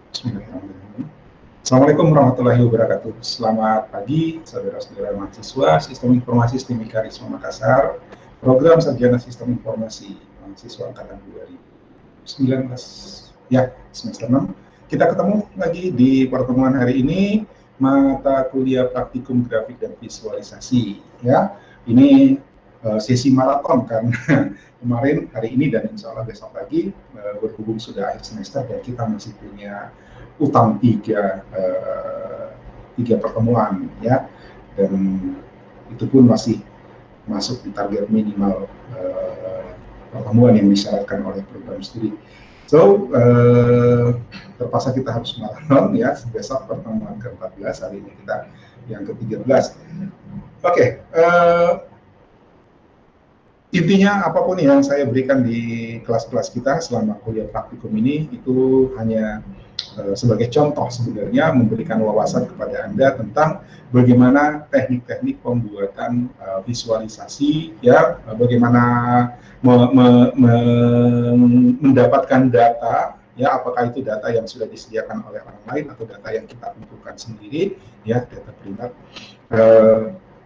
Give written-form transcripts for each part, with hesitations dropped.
Bismillahirrahmanirrahim. Assalamualaikum warahmatullahi wabarakatuh. Selamat pagi, saudara-saudara mahasiswa Sistem Informasi STIMIKA Risma Makassar, Program Sarjana Sistem Informasi mahasiswa angkatan 2019, ya, semester 6. Kita ketemu lagi di pertemuan hari ini, mata kuliah praktikum grafik dan visualisasi. Ya, ini sesi maraton karena kemarin, hari ini, dan insya Allah besok lagi berhubung sudah akhir semester dan kita masih punya utang tiga pertemuan, ya, dan itu pun masih masuk di target minimal pertemuan yang disyaratkan oleh program studi. So, terpaksa kita harus maraton, ya, besok pertemuan ke-14, hari ini kita yang ke-13. Oke, intinya apapun yang saya berikan di kelas-kelas kita selama kuliah praktikum ini itu hanya sebagai contoh sebenarnya, memberikan wawasan kepada Anda tentang bagaimana teknik-teknik pembuatan visualisasi, ya, bagaimana mendapatkan data, ya, apakah itu data yang sudah disediakan oleh orang lain atau data yang kita tentukan sendiri, ya, data primer.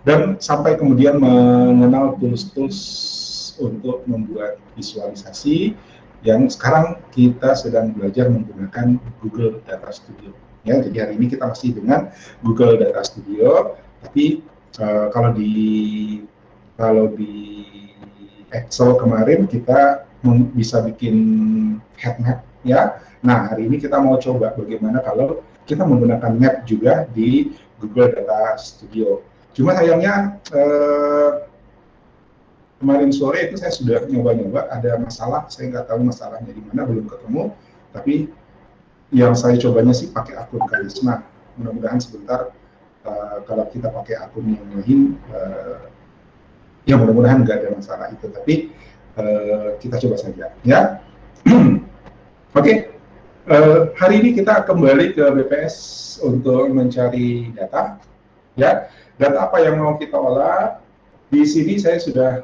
Dan sampai kemudian mengenal tools-tools untuk membuat visualisasi yang sekarang kita sedang belajar menggunakan Google Data Studio. Ya, jadi hari ini kita masih dengan Google Data Studio, tapi kalau di Excel kemarin kita bisa bikin head map, ya. Nah, hari ini kita mau coba bagaimana kalau kita menggunakan map juga di Google Data Studio. Cuma sayangnya kemarin sore itu saya sudah nyoba-nyoba, ada masalah, saya nggak tahu masalahnya di mana, belum ketemu, tapi yang saya cobanya sih pakai akun Karisma. Mudah-mudahan sebentar kalau kita pakai akun yang lain, ya mudah-mudahan nggak ada masalah itu, tapi kita coba saja, ya. Oke, hari ini kita kembali ke BPS untuk mencari data, ya. Data apa yang mau kita olah? Di sini saya sudah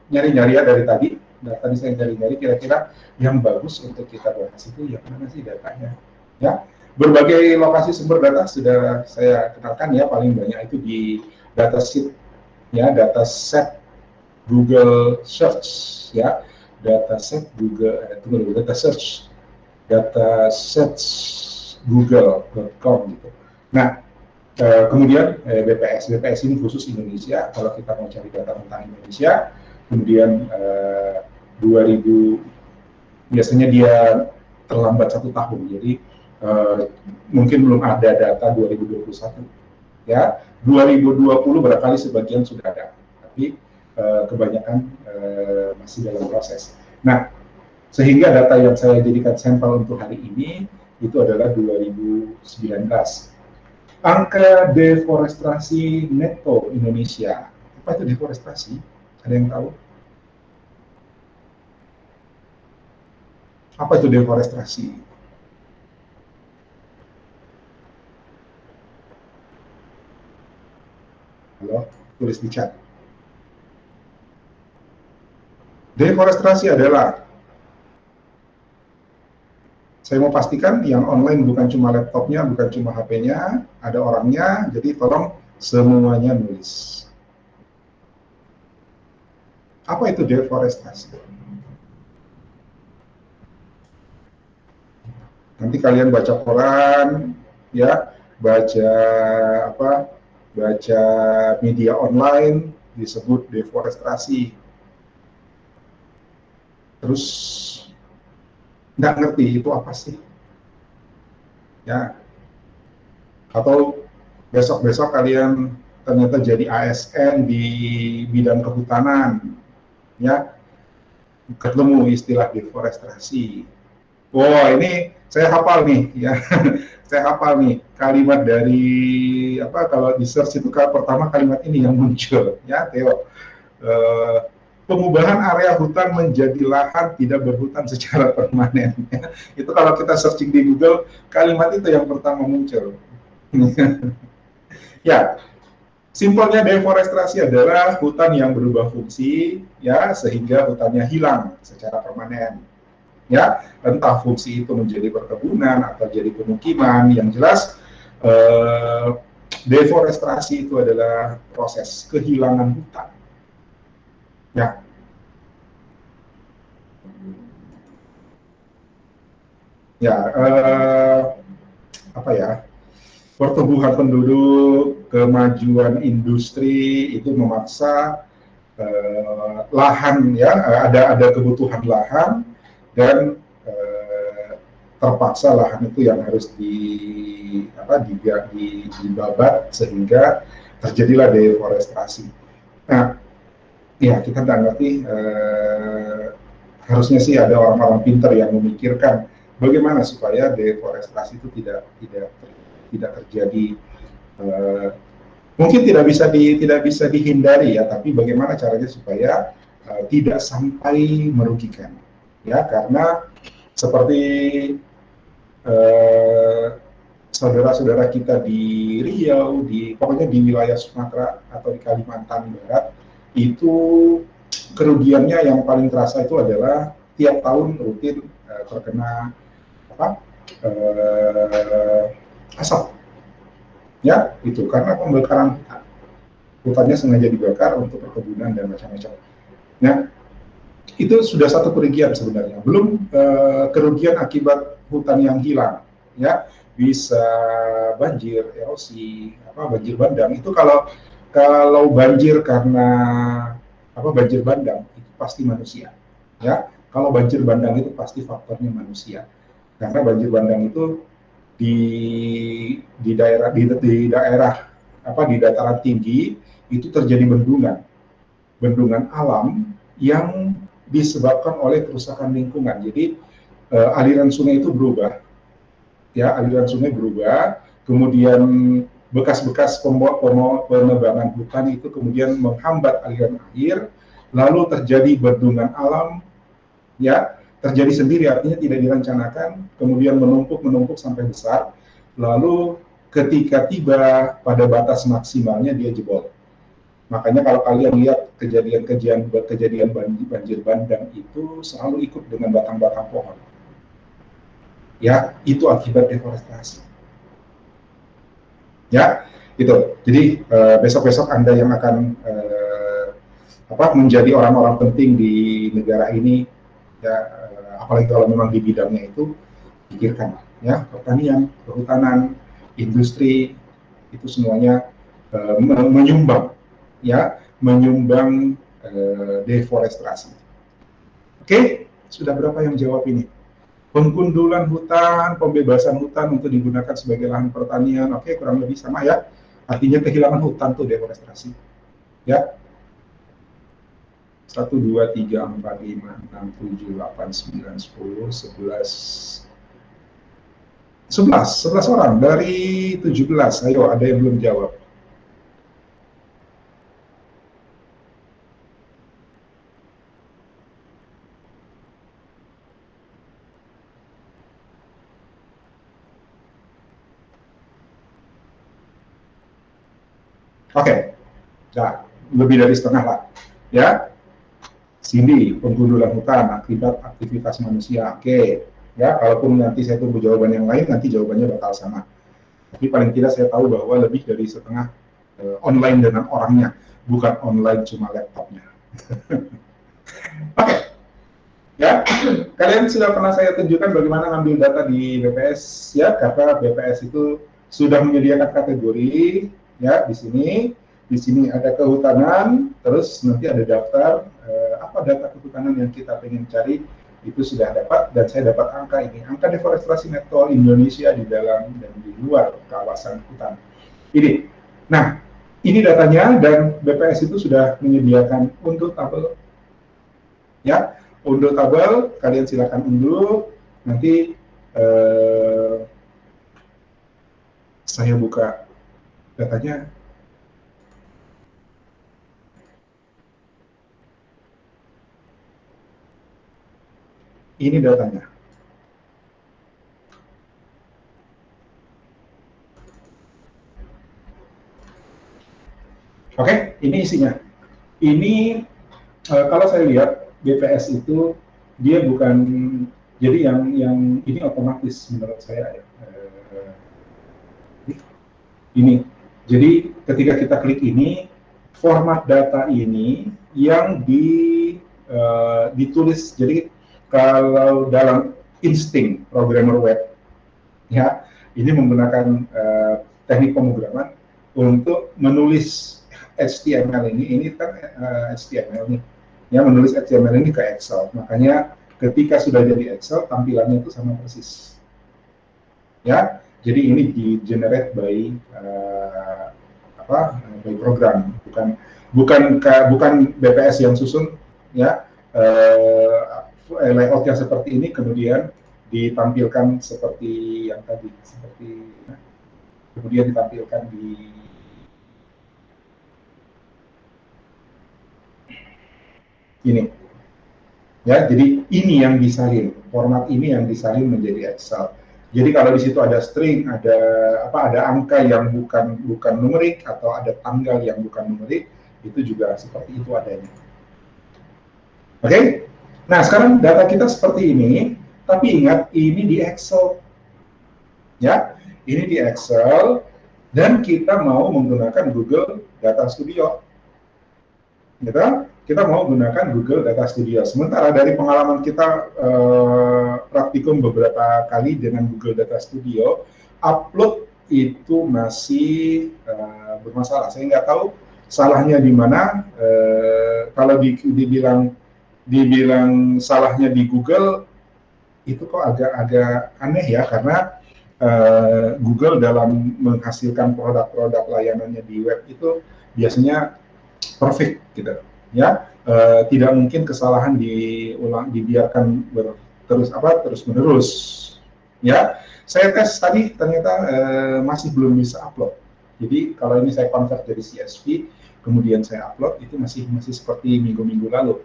nyari-nyari ya dari tadi. Tadi saya nyari-nyari kira-kira yang bagus untuk kita bahas itu yang mana sih datanya. Ya, berbagai lokasi sumber data sudah saya kenalkan ya, paling banyak itu di dataset, ya, dataset Google Search, ya, dataset Google, data search, dataset google.com gitu. Nah, kemudian BPS ini khusus Indonesia. Kalau kita mau cari data tentang Indonesia, kemudian 2000 biasanya dia terlambat 1 tahun, jadi mungkin belum ada data 2021, ya. 2020 barangkali sebagian sudah ada, tapi kebanyakan masih dalam proses. Nah, sehingga data yang saya jadikan sampel untuk hari ini itu adalah 2019. Angka deforestasi neto Indonesia. Apa itu deforestasi? Ada yang tahu? Apa itu deforestasi? Halo, tulis di chat. Deforestasi adalah, saya mau pastikan yang online bukan cuma laptopnya, bukan cuma HP-nya, ada orangnya, jadi tolong semuanya nulis. Apa itu deforestasi? Nanti kalian baca koran, ya, baca media online disebut deforestasi. Terus nggak ngerti itu apa sih, ya, atau besok-besok kalian ternyata jadi ASN di bidang kehutanan, ya, ketemu istilah deforestasi. Wah, ini saya hafal nih, ya. Saya hafal nih kalimat dari kalau di search itu pertama kalimat ini yang muncul, ya, Theo. Pengubahan area hutan menjadi lahan tidak berhutan secara permanen. Itu kalau kita searching di Google, kalimat itu yang pertama muncul. Ya, simpelnya deforestasi adalah hutan yang berubah fungsi, ya, sehingga hutannya hilang secara permanen. ya, entah fungsi itu menjadi perkebunan atau jadi pemukiman. Yang jelas deforestasi itu adalah proses kehilangan hutan, ya. Ya, apa ya, pertumbuhan penduduk, kemajuan industri itu memaksa lahan, ya, ada kebutuhan lahan, dan terpaksa lahan itu yang harus dibabat sehingga terjadilah deforestasi. Nah, ya kita nggak ngerti, harusnya sih ada orang-orang pintar yang memikirkan bagaimana supaya deforestasi itu tidak terjadi. Mungkin tidak bisa dihindari, ya, tapi bagaimana caranya supaya tidak sampai merugikan, ya, karena seperti saudara-saudara kita di Riau, pokoknya di wilayah Sumatera atau di Kalimantan Barat, itu kerugiannya yang paling terasa itu adalah tiap tahun rutin terkena asap, ya, itu karena pembakaran hutan. Hutannya sengaja dibakar untuk perkebunan dan macam-macam. Nah, itu sudah satu kerugian sebenarnya. Belum kerugian akibat hutan yang hilang, ya, bisa banjir, erosi, banjir bandang. Itu kalau banjir karena banjir bandang itu pasti manusia, ya. Kalau banjir bandang itu pasti faktornya manusia, karena banjir bandang itu di daerah di dataran tinggi itu terjadi bendungan alam yang disebabkan oleh kerusakan lingkungan. Jadi aliran sungai itu berubah, ya, aliran sungai berubah, kemudian bekas-bekas penebangan hutan itu kemudian menghambat aliran air, lalu terjadi bendungan alam, ya, terjadi sendiri, artinya tidak direncanakan, kemudian menumpuk sampai besar, lalu ketika tiba pada batas maksimalnya dia jebol. Makanya kalau kalian lihat kejadian banjir bandang itu selalu ikut dengan batang-batang pohon, ya, itu akibat deforestasi, ya, itu. Jadi besok-besok Anda yang akan menjadi orang-orang penting di negara ini, ya, apalagi kalau memang di bidangnya itu, pikirkan, ya, pertanian, kehutanan, industri, itu semuanya menyumbang, ya, menyumbang deforestasi. Oke, sudah berapa yang jawab ini? Penggundulan hutan, pembebasan hutan untuk digunakan sebagai lahan pertanian, oke, kurang lebih sama, ya. Artinya kehilangan hutan tuh deforestasi, ya. 1, 2, 3, 4, 5, 6, 7, 8, 9, 10, 11 orang dari 17. Ayo, ada yang belum jawab? Oke, nah, lebih dari setengah lah, ya. Cindy, penggundulan hutan akibat aktivitas manusia. Oke, ya, kalaupun nanti saya tunggu jawaban yang lain, nanti jawabannya bakal sama. Tapi paling tidak saya tahu bahwa lebih dari setengah online dengan orangnya, bukan online cuma laptopnya. Oke, ya, kalian sudah pernah saya tunjukkan bagaimana ngambil data di BPS, ya, karena BPS itu sudah menyediakan kategori, ya, di sini ada kehutanan, terus nanti ada daftar apa data kehutanan yang kita ingin cari, itu sudah dapat, dan saya dapat angka ini, angka deforestasi neto Indonesia di dalam dan di luar kawasan hutan ini. Nah, ini datanya, dan BPS itu sudah menyediakan unduh tabel, ya, unduh tabel, kalian silakan unduh, nanti saya buka datanya. Ini datanya. Oke, ini isinya. Ini kalau saya lihat BPS itu dia bukan Jadi yang ini otomatis menurut saya ya. Ini. Jadi ketika kita klik ini, format data ini yang ditulis. Jadi kalau dalam insting programmer web, ya, ini menggunakan teknik pemrograman untuk menulis HTML ini kan HTML nih, ya, menulis HTML ini ke Excel. Makanya ketika sudah jadi Excel, tampilannya itu sama persis, ya. Jadi ini di generate by by program, bukan BPS yang susun, ya, layoutnya seperti ini kemudian ditampilkan seperti yang tadi, kemudian ditampilkan di ini, ya. Jadi ini yang disalin, format ini yang disalin menjadi Excel. Jadi kalau di situ ada string, ada angka yang bukan numerik, atau ada tanggal yang bukan numerik, itu juga seperti itu adanya. Oke? Nah, sekarang data kita seperti ini, tapi ingat ini di Excel. Ya, ini di Excel, dan kita mau menggunakan Google Data Studio. Gitu? Kita mau gunakan Google Data Studio. Sementara dari pengalaman kita praktikum beberapa kali dengan Google Data Studio, upload itu masih bermasalah. Saya nggak tahu salahnya di mana. Kalau dibilang salahnya di Google, itu kok agak aneh ya, karena Google dalam menghasilkan produk-produk layanannya di web itu biasanya perfect gitu, ya. Tidak mungkin kesalahan dibiarkan terus menerus, ya. Saya tes tadi ternyata masih belum bisa upload. Jadi kalau ini saya convert dari CSV kemudian saya upload, itu masih seperti minggu-minggu lalu.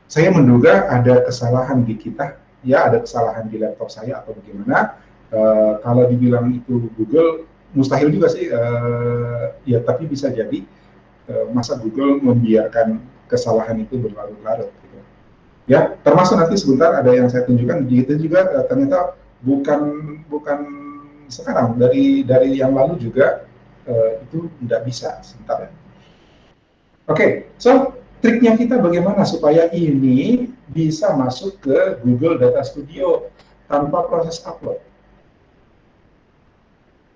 Saya menduga ada kesalahan di kita, ya, ada kesalahan di laptop saya atau bagaimana. Kalau dibilang itu Google, mustahil juga sih, ya, tapi bisa jadi. Masa Google membiarkan kesalahan itu berlarut-larut, gitu. Ya, termasuk nanti sebentar ada yang saya tunjukkan, itu juga ternyata bukan sekarang, dari yang lalu juga itu tidak bisa. Sebentar ya. Oke, so triknya kita bagaimana supaya ini bisa masuk ke Google Data Studio tanpa proses upload?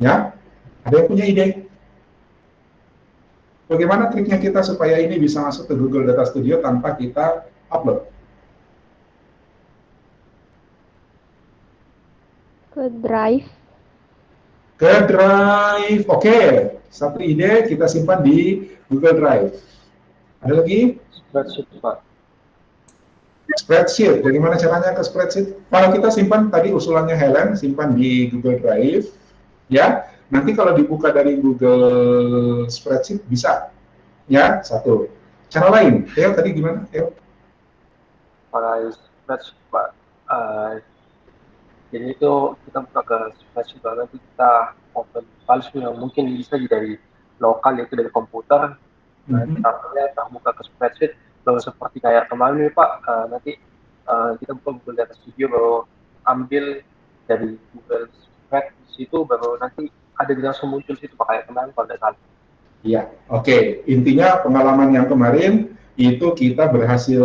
Ya, ada yang punya ide? Bagaimana triknya kita supaya ini bisa masuk ke Google Data Studio tanpa kita upload? Ke Drive. Ke Drive, oke. Satu ide kita simpan di Google Drive. Ada lagi? Spreadsheet, Pak. Spreadsheet, bagaimana caranya ke spreadsheet? Kalau kita simpan tadi usulannya Helen, simpan di Google Drive, ya. Nanti kalau dibuka dari Google Spreadsheet bisa, ya, satu. Cara lain, Theo tadi gimana, Theo? Pakai spreadsheet, Pak. Jadi itu kita buka ke spreadsheet, nanti kita open file yang mungkin bisa dari lokal, yaitu dari komputer. Nah, kita terbuka ke spreadsheet, baru seperti kayak kemarin nih, Pak. Nanti kita buka Google Data Studio, baru ambil dari Google Spreadsheet, situ baru nanti ada di langsung muncul situ, Pak, kayak kemarin kalau tidak salah. Iya, oke. Intinya pengalaman yang kemarin itu kita berhasil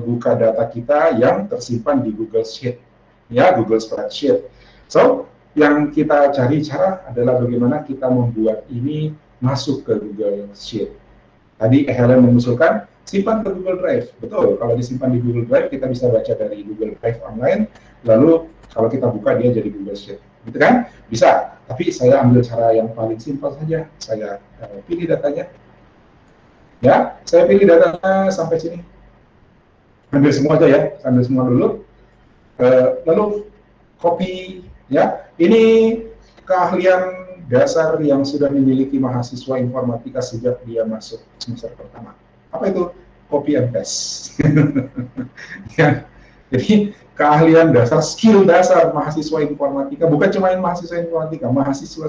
buka data kita yang tersimpan di Google Sheet, ya, Google Spreadsheet. So, yang kita cari cara adalah bagaimana kita membuat ini masuk ke Google Sheet. Tadi Helen mengusulkan simpan ke Google Drive. Betul, kalau disimpan di Google Drive kita bisa baca dari Google Drive online, lalu kalau kita buka dia jadi Google Sheet. Gitu kan? Bisa, tapi saya ambil cara yang paling simpel saja. Saya pilih datanya. Ya, saya pilih datanya sampai sini. Ambil semua aja ya, ambil semua dulu. Lalu copy, ya. Ini keahlian dasar yang sudah dimiliki mahasiswa informatika sejak dia masuk semester pertama. Apa itu? Copy and paste. Ya. Jadi keahlian dasar, skill dasar mahasiswa informatika, bukan cuma mahasiswa informatika,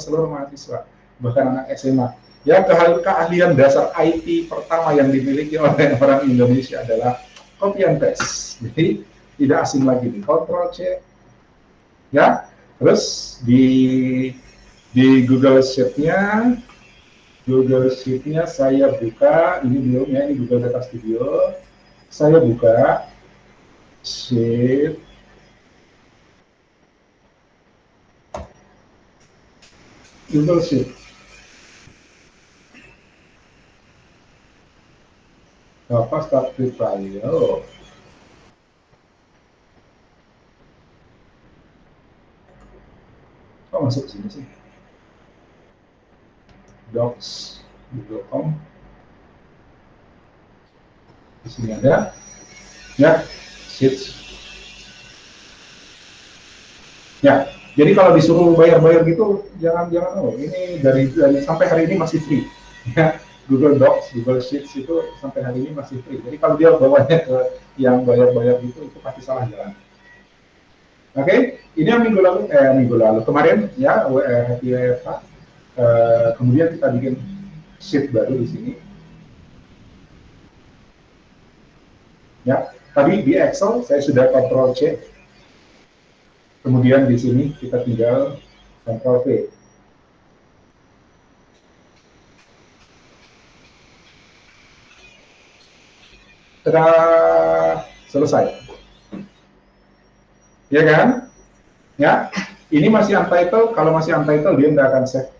seluruh mahasiswa, bahkan anak SMA. Ya, keahlian dasar IT pertama yang dimiliki oleh orang Indonesia adalah copy and paste. Jadi tidak asing lagi nih. Ctrl C, ya. Terus di Google Sheet-nya saya buka, ini belum ya, ini Google Data Studio. Saya buka Sheet Google Sheet. Apa start with file? Kok masuk sini sih? Docs, Google.com. Di sini ada, ya, Sheets. Ya, jadi kalau disuruh bayar-bayar gitu, jangan oh ini dari sampai hari ini masih free. Ya, Google Docs, Google Sheets itu sampai hari ini masih free. Jadi kalau dia bawanya ke yang bayar-bayar gitu, itu pasti salah jalan. Oke, ini yang minggu lalu kemarin ya, Happy WFH. Kemudian kita bikin sheet baru di sini. Ya, tadi di Excel saya sudah Ctrl C. Kemudian di sini kita tinggal Ctrl V. Sudah selesai. Ya kan? Ya, ini masih untitled. Kalau masih untitled dia nggak akan save.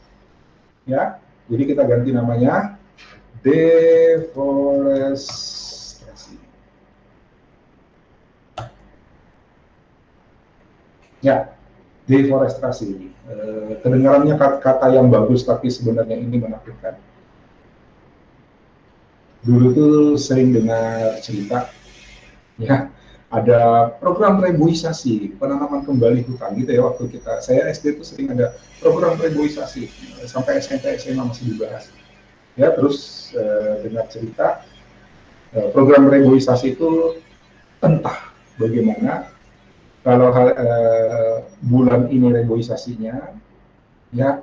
Ya, jadi kita ganti namanya deforestasi. Ya, deforestasi. Kedengarannya kata yang bagus, tapi sebenarnya ini menakutkan. Dulu tuh sering dengar cerita, ya, ada program reboisasi, penanaman kembali hutan gitu ya, waktu saya SD itu sering ada program reboisasi, sampai SMP SMA masih dibahas. Ya, terus dengar cerita program reboisasi itu entah bagaimana kalau bulan ini reboisasinya, ya,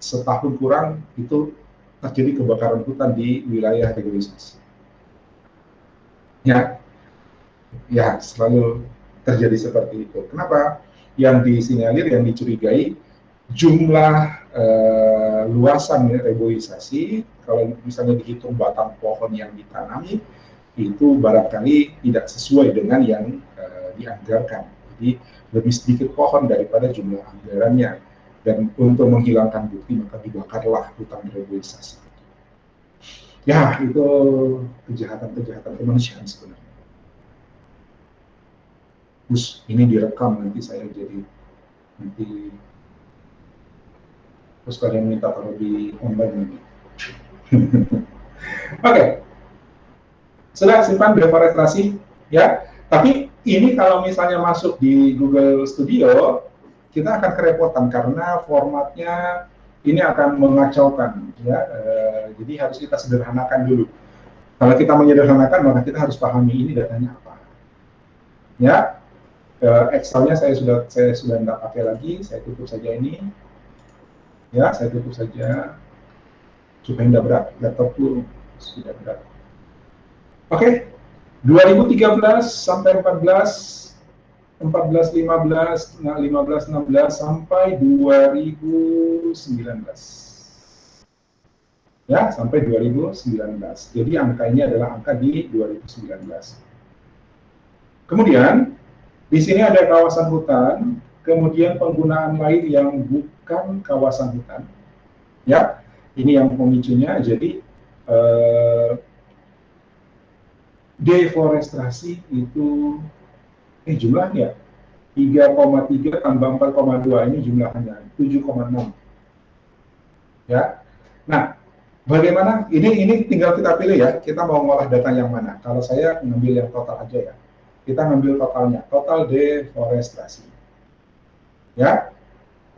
setahun kurang itu terjadi kebakaran hutan di wilayah reboisasi. Ya, selalu terjadi seperti itu. Kenapa? Yang disinyalir, yang dicurigai jumlah luasan reboisasi, kalau misalnya dihitung batang pohon yang ditanami, itu barangkali tidak sesuai dengan yang dianggarkan. Jadi lebih sedikit pohon daripada jumlah anggarannya. Dan untuk menghilangkan bukti maka dibakarlah hutan reboisasi. Ya, itu kejahatan kemanusiaan sebenarnya. Terus ini direkam, nanti saya jadi terus kalian minta taruh di online ini. Oke. Sudah simpan deforestasi, ya. Tapi ini kalau misalnya masuk di Google Studio, kita akan kerepotan karena formatnya ini akan mengacaukan, ya. Jadi harus kita sederhanakan dulu. Kalau kita menyederhanakan, maka kita harus pahami ini datanya apa. Ya, Excel-nya saya sudah nggak pakai lagi, saya tutup saja ini. Ya, saya tutup saja supaya tidak berat, laptopku sudah berat. Oke, 2013 sampai 14, 15 16 sampai 2019. Ya, sampai 2019. Jadi angka ini adalah angka di 2019. Kemudian di sini ada kawasan hutan, kemudian penggunaan lain yang bukan kawasan hutan. Ya, ini yang pemicunya. Jadi deforestasi itu jumlahnya 3,3 tambah 4,2 ini jumlahnya 7,6. Ya. Nah, bagaimana? Ini tinggal kita pilih ya. Kita mau ngolah data yang mana? Kalau saya ngambil yang total aja ya. Kita ngambil totalnya, total deforestasi. Ya.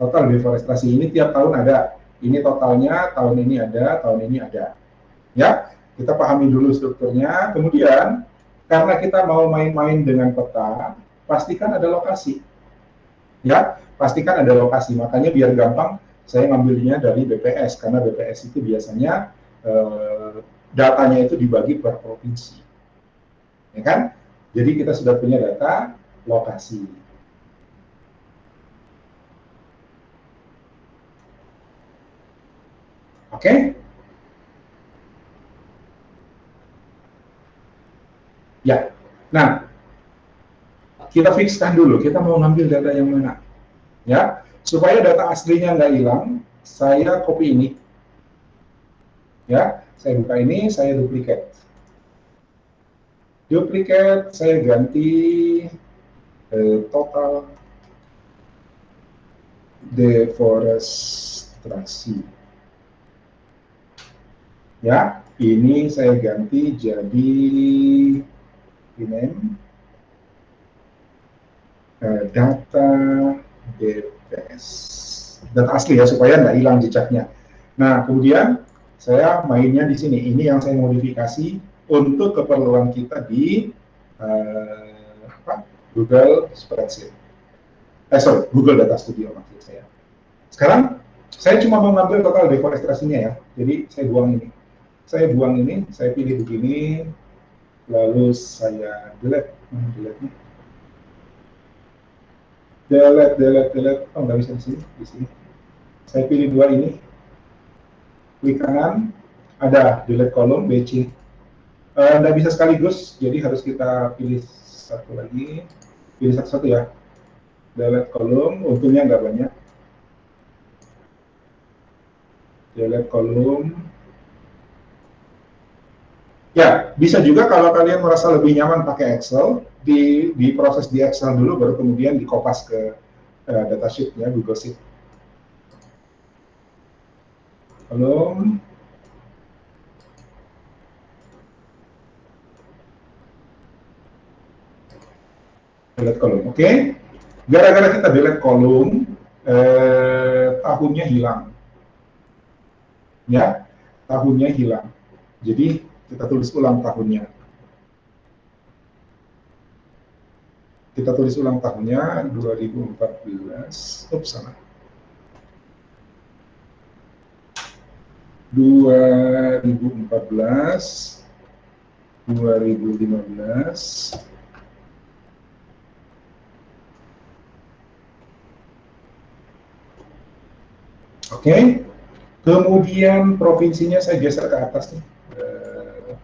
Total deforestasi ini tiap tahun ada. Ini totalnya, tahun ini ada, tahun ini ada. Ya. Kita pahami dulu strukturnya, kemudian karena kita mau main-main dengan peta, pastikan ada lokasi. Ya, pastikan ada lokasi. Makanya biar gampang, saya ngambilnya dari BPS, karena BPS itu biasanya datanya itu dibagi per provinsi. Ya kan? Jadi kita sudah punya data lokasi. Oke? Ya. Nah, kita fixkan dulu, kita mau ngambil data yang mana. Ya, supaya data aslinya nggak hilang, saya copy ini. Ya, saya buka ini, saya duplicate. Duplicate, saya ganti total deforestasi. Ya, ini saya ganti jadi rename data DPS. Data asli ya, supaya nggak hilang jejaknya. Nah, kemudian saya mainnya di sini. Ini yang saya modifikasi untuk keperluan kita di Google Spreadsheet. Google Data Studio maksud saya. Sekarang saya cuma mau ngambil total deforestasinya ya. Jadi saya buang ini. Saya buang ini, saya pilih begini, lalu saya delete. Delete. Oh, nggak bisa di sini. Di sini. Saya pilih dua ini. Klik kanan, ada delete column BC. Nggak bisa sekaligus, jadi harus kita pilih satu lagi. Pilih satu-satu ya. Delete column, untungnya nggak banyak. Delete column. Ya, bisa juga kalau kalian merasa lebih nyaman pakai Excel, diproses di Excel dulu, baru kemudian dikopas ke datasheet ya, Google Sheet. Column. Delete column, oke. Gara-gara kita delete column, tahunnya hilang. Ya, tahunnya hilang. Jadi kita tulis ulang tahunnya. Kita tulis ulang tahunnya 2014. Oops, salah. 2014, 2015. Oke. Kemudian provinsinya saya geser ke atas nih.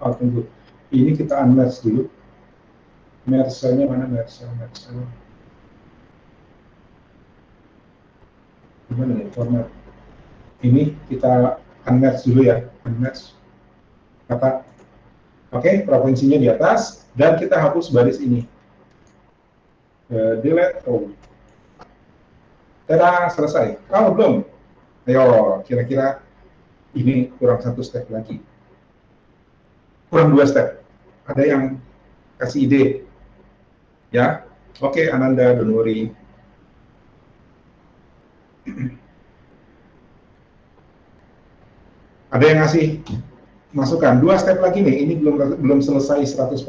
Tunggu. Ini kita unmerge dulu. Merge-nya mana merge? Gimana nih format? Ini kita unmerge dulu ya. Unmerge. Kata. Oke, provinsinya di atas dan kita hapus baris ini. Delete all. Tada, selesai. Oh, belum. Ayo, kira-kira ini kurang satu step lagi. Kurang 2 step. Ada yang kasih ide? Ya, oke, Ananda, don't worry. Ada yang ngasih masukan? 2 step lagi nih, ini belum selesai 100%.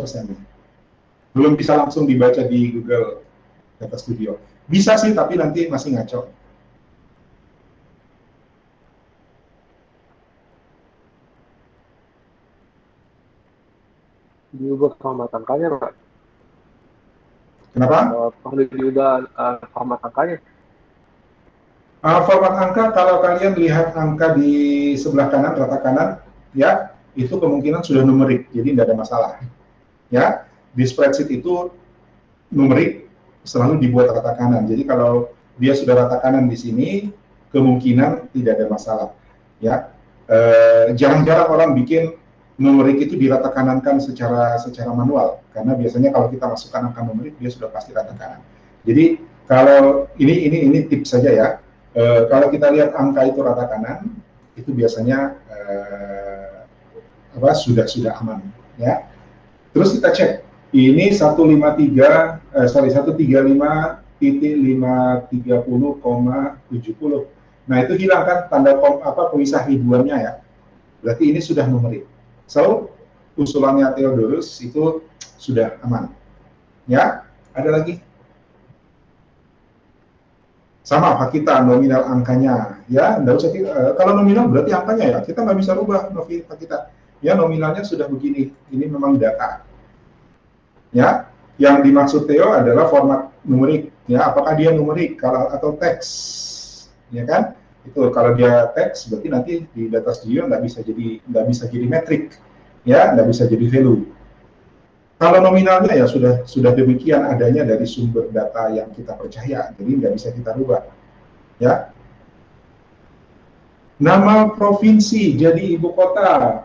Belum bisa langsung dibaca di Google Data Studio. Bisa sih, tapi nanti masih ngaco. Diubah format angkanya, Pak. Kenapa? Perlu diubah format angkanya. Format angka, kalau kalian lihat angka di sebelah kanan, rata kanan, ya, itu kemungkinan sudah numerik, jadi tidak ada masalah. Ya, di spreadsheet itu numerik selalu dibuat rata kanan. Jadi kalau dia sudah rata kanan di sini, kemungkinan tidak ada masalah. Ya, jarang-jarang orang bikin numerik itu dirata kanankan secara manual, karena biasanya kalau kita masukkan angka numerik dia sudah pasti rata kanan. Jadi kalau ini tips saja ya. Kalau kita lihat angka itu rata kanan, itu biasanya sudah aman ya. Terus kita cek, ini 135.530,70. Nah, itu hilang kan tanda pemisah ribuannya ya. Berarti ini sudah numerik. So, usulannya Theodorus itu sudah aman. Ya, ada lagi? Sama hak kita nominal angkanya, ya, enggak usah kalau nominal berarti angkanya ya, kita nggak bisa rubah hak kita. Ya, nominalnya sudah begini, ini memang data. Ya, Yang dimaksud Theo adalah format numerik, ya, apakah dia numerik kalau atau teks, ya kan? Itu kalau dia teks berarti nanti di data studio nggak bisa jadi metrik, ya, nggak bisa jadi value. Kalau nominalnya ya sudah demikian adanya dari sumber data yang kita percaya, jadi nggak bisa kita rubah, ya. Nama provinsi jadi ibu kota,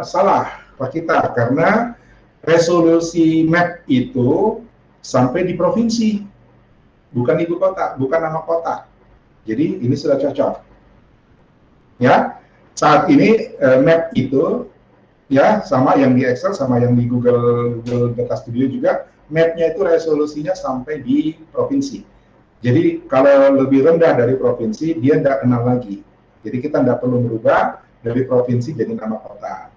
salah Pak kita, karena resolusi map itu sampai di provinsi, bukan ibu kota, bukan nama kota. Jadi ini sudah cocok, ya. Saat ini map itu, ya, sama yang di Excel sama yang di Google Data Studio juga, mapnya itu resolusinya sampai di provinsi. Jadi kalau lebih rendah dari provinsi dia tidak kenal lagi. Jadi kita tidak perlu merubah dari provinsi jadi nama kota.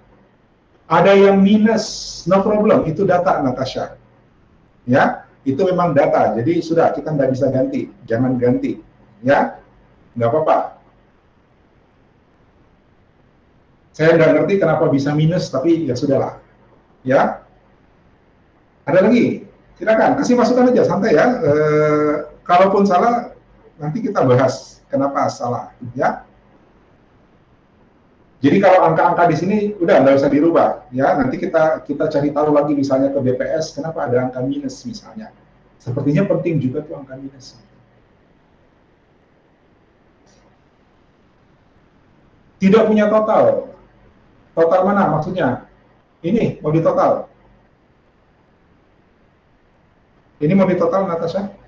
Ada yang minus, no problem, itu data Natasha, ya, itu memang data. Jadi sudah kita tidak bisa ganti, jangan ganti, ya, nggak apa-apa. Saya nggak ngerti kenapa bisa minus, tapi ya sudahlah, ya. Ada lagi, silakan kasih masukan aja, santai ya. Kalaupun salah, nanti kita bahas kenapa salah, ya. Jadi kalau angka-angka di sini udah nggak usah dirubah, ya. Nanti kita cari tahu lagi misalnya ke BPS kenapa ada angka minus misalnya. Sepertinya penting juga tuh angka minus. Tidak punya total. Total mana maksudnya? Ini mau ditotal. Ini mau ditotal, Natasha?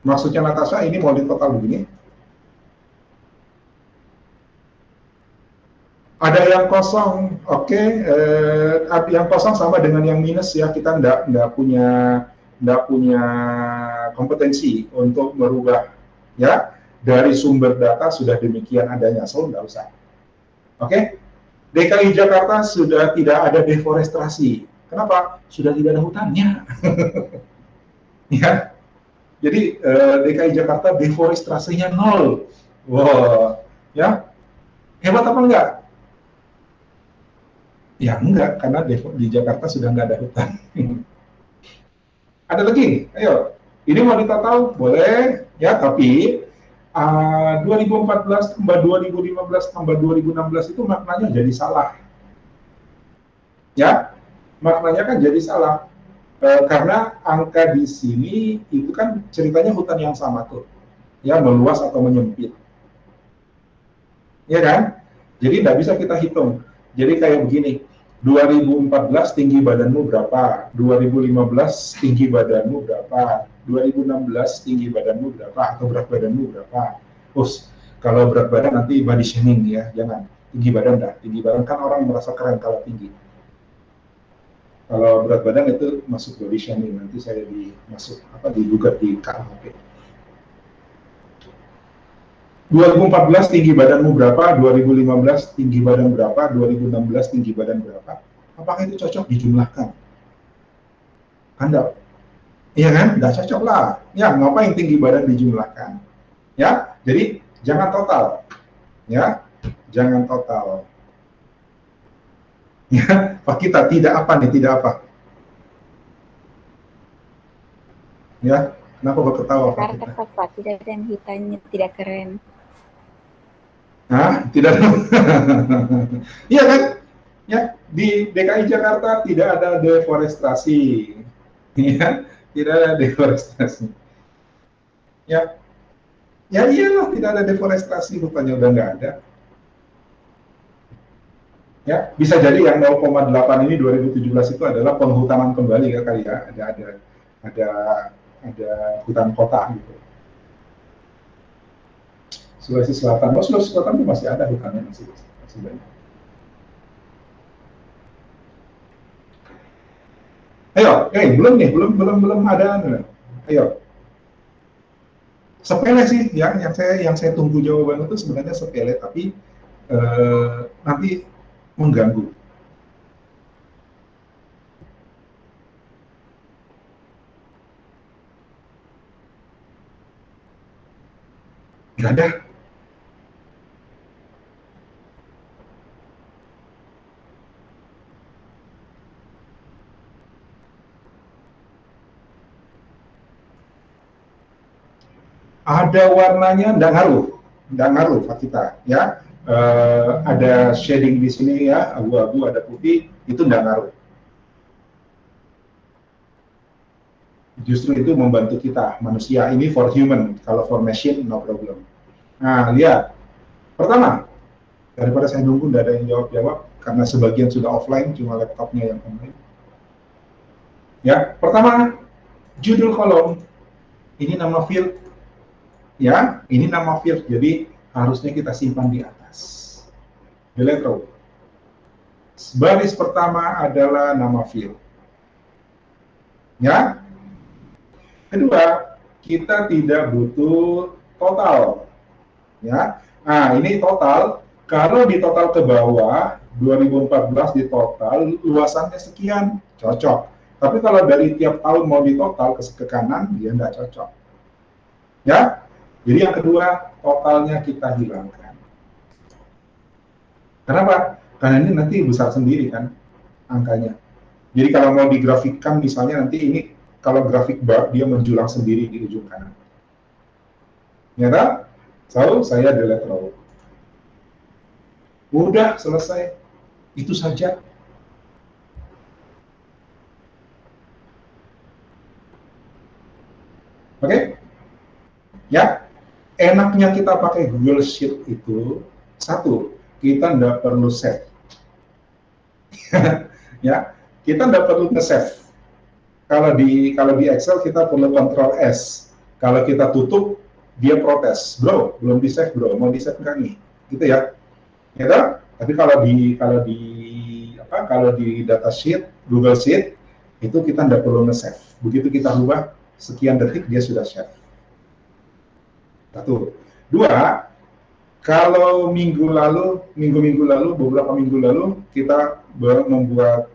Maksudnya Natasha ini mau ditotal begini? Ada yang kosong, oke. Yang kosong sama dengan yang minus, ya. Kita nggak punya kompetensi untuk merubah, ya. Dari sumber data sudah demikian adanya, so nggak usah. Oke. DKI Jakarta sudah tidak ada deforestasi. Kenapa? Sudah tidak ada hutannya. Ya. Jadi DKI Jakarta deforestasinya 0. Wow, ya. Hebat apa enggak? Ya enggak, karena di Jakarta sudah nggak ada hutan. Ada lagi, ayo. Ini mau ditotal, boleh, ya, tapi 2014 tambah 2015 tambah 2016 itu maknanya jadi salah. Ya, maknanya kan jadi salah. Karena angka di sini itu kan ceritanya hutan yang sama tuh, ya, meluas atau menyempit. Ya kan? Jadi nggak bisa kita hitung. Jadi kayak begini, 2014 tinggi badanmu berapa? 2015 tinggi badanmu berapa? 2016 tinggi badanmu berapa? Atau berat badanmu berapa? Terus kalau berat badan nanti body shaming, ya, jangan. Tinggi badan dah. Tinggi badan kan orang merasa keren kalau tinggi. Kalau berat badan itu masuk body shaming, nanti saya digugat di KUHP. 2014 tinggi badanmu berapa, 2015 tinggi badan berapa, 2016 tinggi badan berapa, apakah itu cocok dijumlahkan? Anda, iya kan? Nggak cocok lah. Ya, ngapain tinggi badan dijumlahkan? Ya, jadi jangan total. Ya, jangan total. Ya, Pak kita tidak apa nih, tidak apa. Ya, kenapa kok ketawa Pak kita? Pak, tidak ada yang hitannya, tidak keren. Hah? Tidak ada. Iya kan? Ya, di DKI Jakarta tidak ada deforestasi. Ya, tidak ada deforestasi. Ya, ya iyalah tidak ada deforestasi, hutannya udah nggak ada. Ya, bisa jadi yang 0,8 ini 2017 itu adalah penghutanan kembali ya kali ya, ada hutan kota gitu. Sulawesi Selatan, Sulawesi Selatan itu masih ada hutannya, masih banyak. Ayo, belum nih, belum ada. Ayo. Sepele sih, ya, yang saya tunggu jawaban itu sebenarnya sepele, tapi nanti mengganggu. Nggak ada. Ada warnanya, nggak ngaruh Pak kita, ya. Ada shading di sini ya, abu-abu, ada putih, itu nggak ngaruh. Justru itu membantu kita, manusia. Ini for human, kalau for machine, no problem. Nah, lihat. Pertama, daripada saya nunggu, nggak ada yang jawab-jawab, karena sebagian sudah offline, cuma laptopnya yang online. Ya, pertama, judul kolom. Ini nama field. Ya, ini nama field, jadi harusnya kita simpan di atas. Delete row. Baris pertama adalah nama field. Ya. Kedua, kita tidak butuh total. Ya. Nah, ini total. Kalau di total ke bawah, 2014 di total, luasannya sekian, cocok. Tapi kalau dari tiap tahun mau di total ke kanan, dia nggak cocok. Ya. Jadi yang kedua, totalnya kita hilangkan. Kenapa? Karena ini nanti besar sendiri kan angkanya. Jadi kalau mau digrafikkan misalnya nanti ini kalau grafik bar dia menjulang sendiri di ujung kanan. Nyata? So, saya delete row. Udah selesai. Itu saja. Oke? Ya. Enaknya kita pakai Google Sheet itu, satu, kita nggak perlu save. Ya, kita nggak perlu nge-save. Kalau di Excel kita perlu Ctrl S. Kalau kita tutup, dia protes. Bro, belum di-save bro, mau di-save nggak nih? Gitu ya. Ya, tapi kalau di data sheet, Google Sheet, itu kita nggak perlu nge-save. Begitu kita ubah, sekian detik dia sudah save. Satu. Dua, kalau beberapa minggu lalu kita membuat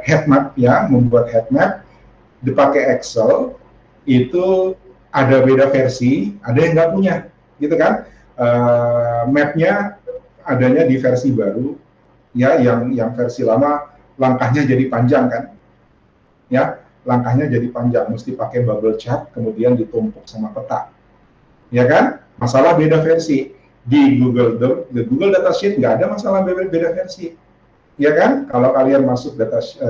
head map ya, dipakai Excel, itu ada beda versi, ada yang nggak punya, gitu kan? Mapnya adanya di versi baru, ya, yang versi lama langkahnya jadi panjang kan, ya. Langkahnya jadi panjang, mesti pakai bubble chart, kemudian ditumpuk sama peta. Ya kan? Masalah beda versi. Di Google Datasheet nggak ada masalah beda versi. Ya kan? Kalau kalian masuk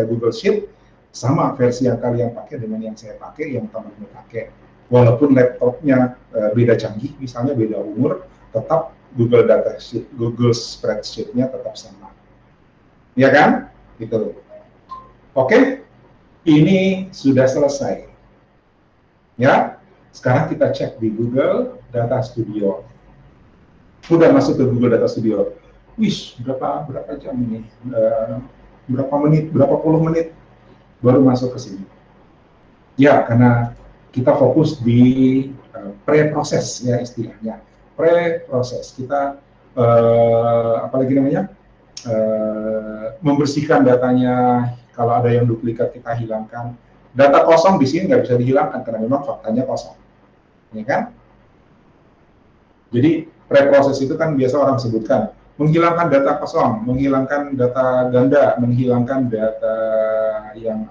Google Sheet, sama versi yang kalian pakai dengan yang saya pakai, yang teman-teman pakai. Walaupun laptopnya beda canggih, misalnya beda umur, tetap Google Datasheet, Google Spreadsheet-nya tetap sama. Ya kan? Gitu. Oke? Ini sudah selesai. Ya, sekarang kita cek di Google Data Studio. Sudah masuk ke Google Data Studio. Wih, berapa jam ini? Berapa puluh menit baru masuk ke sini. Ya, karena kita fokus di pre-proses ya istilahnya. Pre-proses. Kita membersihkan datanya. Kalau ada yang duplikat kita hilangkan. Data kosong di sini nggak bisa dihilangkan karena memang faktanya kosong, ya kan? Jadi preproses itu kan biasa orang sebutkan menghilangkan data kosong, menghilangkan data ganda, menghilangkan data yang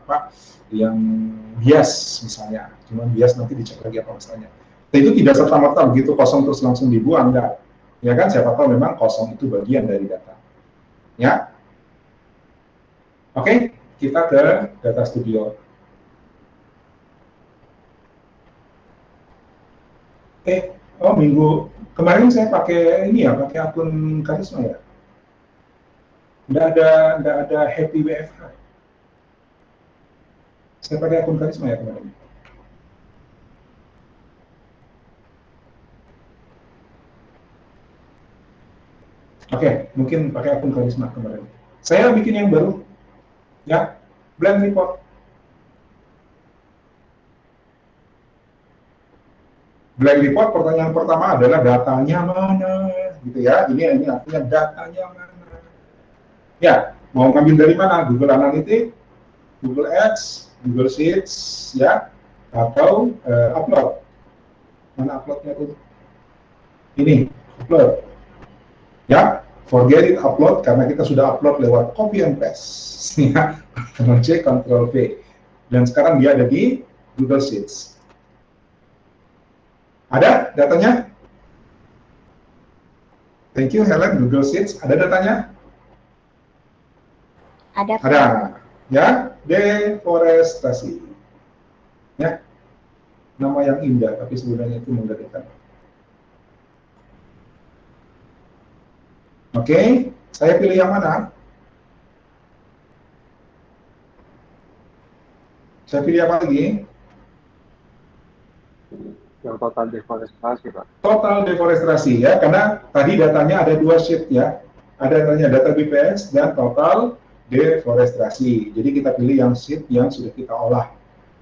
bias misalnya. Cuma bias nanti dicek lagi apa masalahnya. Itu tidak serta-merta begitu kosong terus langsung dibuang, enggak. Ya kan? Siapa tahu memang kosong itu bagian dari data. Ya. Oke. Kita ke Data Studio. Minggu kemarin saya pakai pakai akun Karisma ya. Nggak ada Happy WFH. Saya pakai akun Karisma ya kemarin. Oke, mungkin pakai akun Karisma kemarin. Saya bikin yang baru. Ya, blank report. Blank report pertanyaan pertama adalah datanya mana, gitu ya. Ini artinya datanya mana. Ya, mau ngambil dari mana? Google Analytics, Google Ads, Google Sheets, ya, atau upload. Mana uploadnya tuh? Ini upload. Ya. Forget it upload karena kita sudah upload lewat copy and paste. Ya, Ctrl C, Ctrl V. Dan sekarang dia ada di Google Sheets. Ada datanya? Thank you Helen, Google Sheets. Ada datanya? Ada, Pak. Ada. Ya, deforestasi. Ya, nama yang indah, tapi sebenarnya itu mengerikan. Oke, saya pilih yang mana? Saya pilih apa lagi? Yang total deforestasi, Pak. Total deforestasi ya, karena tadi datanya ada dua sheet ya. Ada datanya data BPS dan total deforestasi. Jadi kita pilih yang sheet yang sudah kita olah,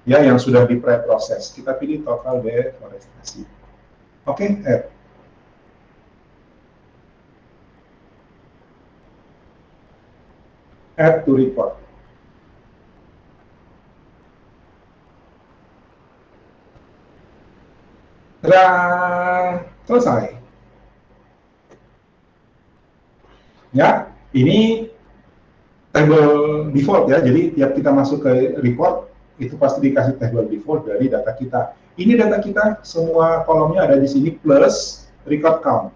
ya, yang sudah di pre-proses. Kita pilih total deforestasi. Oke, add to report. Selesai. Ya, ini table default ya. Jadi tiap kita masuk ke report itu pasti dikasih table default dari data kita. Ini data kita, semua kolomnya ada di sini plus record count.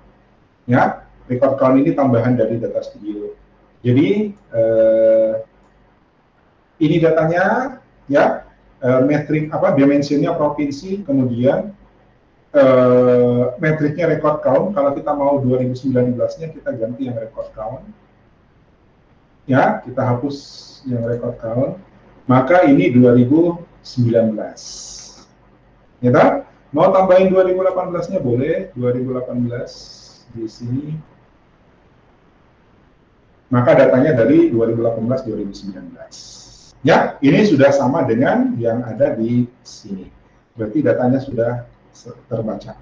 Ya, record count ini tambahan dari data studio. Jadi ini datanya ya, metrik apa dimensionnya provinsi, kemudian metriknya record count. Kalau kita mau 2019-nya kita ganti yang record count. Ya, kita hapus yang record count. Maka ini 2019. Ya, tak? Mau tambahin 2018-nya boleh, 2018 di sini. Maka datanya dari 2018-2019. Ya, ini sudah sama dengan yang ada di sini. Berarti datanya sudah terbaca.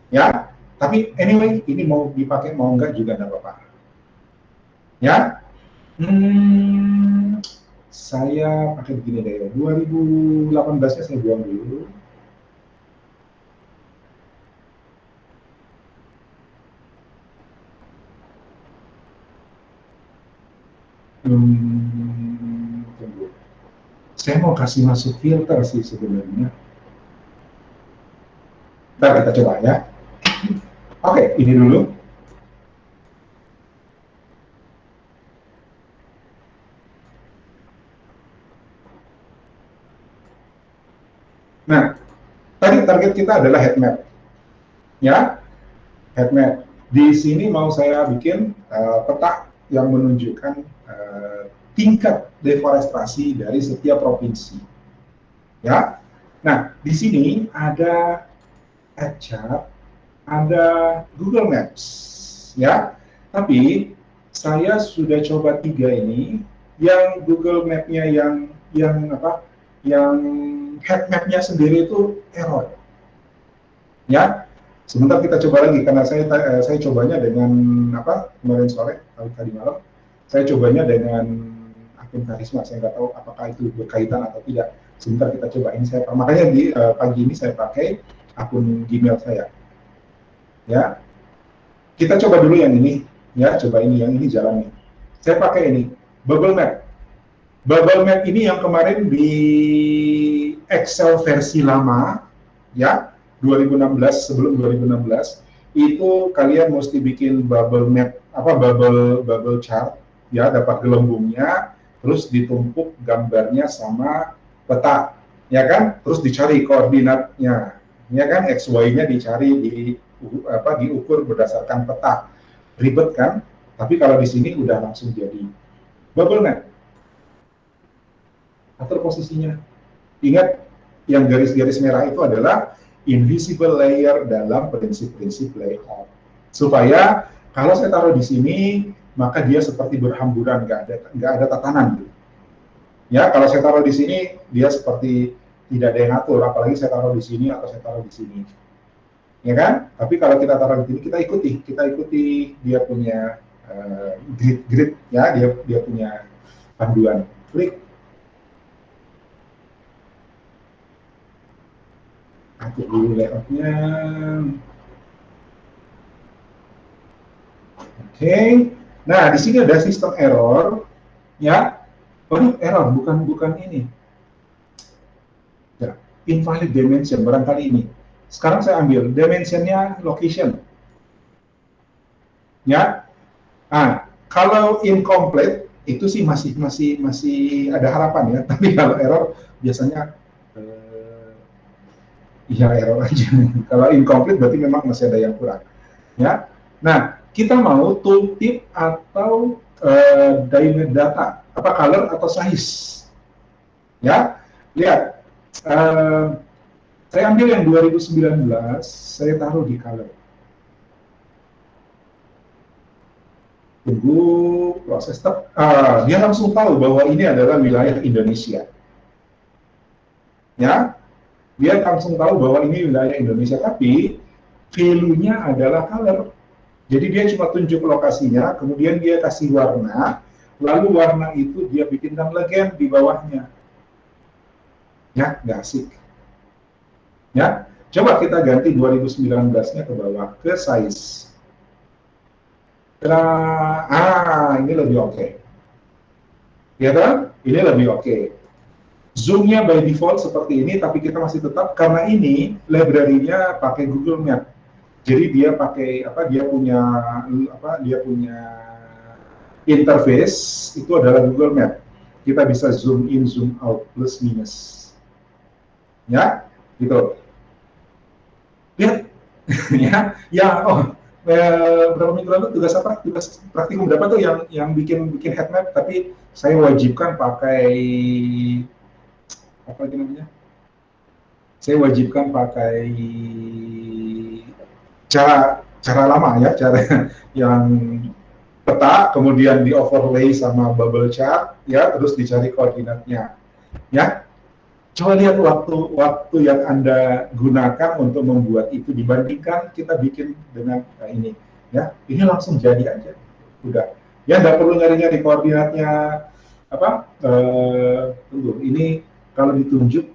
Ya, tapi anyway, ini mau dipakai mau enggak juga enggak apa-apa. Ya, saya pakai begini deh. 2018-nya saya buang dulu. Tunggu. Saya mau kasih masuk filter sih sebenarnya. Ntar kita coba ya. Oke, ini dulu. Nah, tadi target kita adalah heat map. Ya, heat map. Di sini mau saya bikin peta yang menunjukkan tingkat deforestasi dari setiap provinsi. Ya. Nah, di sini ada chart, ada Google Maps, ya. Tapi saya sudah coba 3 ini, yang Google Map-nya yang apa? Yang head map-nya sendiri itu error. Ya. Sebentar kita coba lagi karena saya cobanya dengan apa? Kemarin sore, tadi malam. Saya cobanya dengan akun Karisma. Saya nggak tahu apakah itu berkaitan atau tidak. Sebentar kita coba. Ini saya makanya di pagi ini saya pakai akun Gmail saya. Ya, kita coba dulu yang ini, ya, coba ini, yang ini jalan nih. Saya pakai ini, Bubble Map. Bubble Map ini yang kemarin di Excel versi lama, ya, 2016, sebelum 2016, itu kalian mesti bikin bubble map, apa, bubble chart, ya, dapat gelembungnya, terus ditumpuk gambarnya sama peta, ya kan, terus dicari koordinatnya, ya kan, X, Y-nya dicari diukur berdasarkan peta. Ribet kan? Tapi kalau di sini udah langsung jadi bubble map. Atur posisinya. Ingat, yang garis-garis merah itu adalah invisible layer dalam prinsip-prinsip layout. Supaya kalau saya taruh di sini, maka dia seperti berhamburan, nggak ada tatanan. Ya, kalau saya taruh di sini, dia seperti tidak ada yang ngatur, apalagi saya taruh di sini atau saya taruh di sini. Ya kan? Tapi kalau kita taruh di sini, kita ikuti dia punya grid, ya, dia punya panduan. Klik. Atur dulu layoutnya. Oke. Nah, di sini ada sistem error, ya. Oh, error, bukan ini. Ya, invalid dimension, barangkali ini. Sekarang saya ambil dimensionnya location, ya. Ah, kalau incomplete itu sih masih ada harapan ya. Tapi kalau error biasanya ya error aja. Kalau incomplete berarti memang masih ada yang kurang, ya. Nah, kita mau tooltip atau dimension data, apa color atau size, ya. Lihat, saya ambil yang 2019, saya taruh di color. Tunggu proses dia langsung tahu bahwa ini adalah wilayah Indonesia, ya. Dia langsung tahu bahwa ini wilayah Indonesia, tapi value-nya adalah color. Jadi dia cuma tunjuk lokasinya, kemudian dia kasih warna, lalu warna itu dia bikinkan legend di bawahnya. Ya, nggak asik. Ya, coba kita ganti 2019-nya ke bawah, ke size. Ini lebih oke. Ya kan? Ini lebih oke. Zoom-nya by default seperti ini, tapi kita masih tetap, karena ini library-nya pakai Google Map. Jadi dia pakai dia punya interface itu adalah Google Map. Kita bisa zoom in, zoom out, plus minus. Ya, gitu. Lihat, berapa minggu lalu tugas praktikum berapa tuh yang bikin head map, tapi saya wajibkan pakai apa itu namanya? Saya wajibkan pakai cara lama ya, cara yang peta, kemudian di overlay sama bubble chart, ya, terus dicari koordinatnya, ya. Coba lihat waktu yang Anda gunakan untuk membuat itu dibandingkan kita bikin dengan ini, ya. Ini langsung jadi aja, udah. Ya, nggak perlu nyari-nyari koordinatnya tunggu, ini kalau ditunjuk,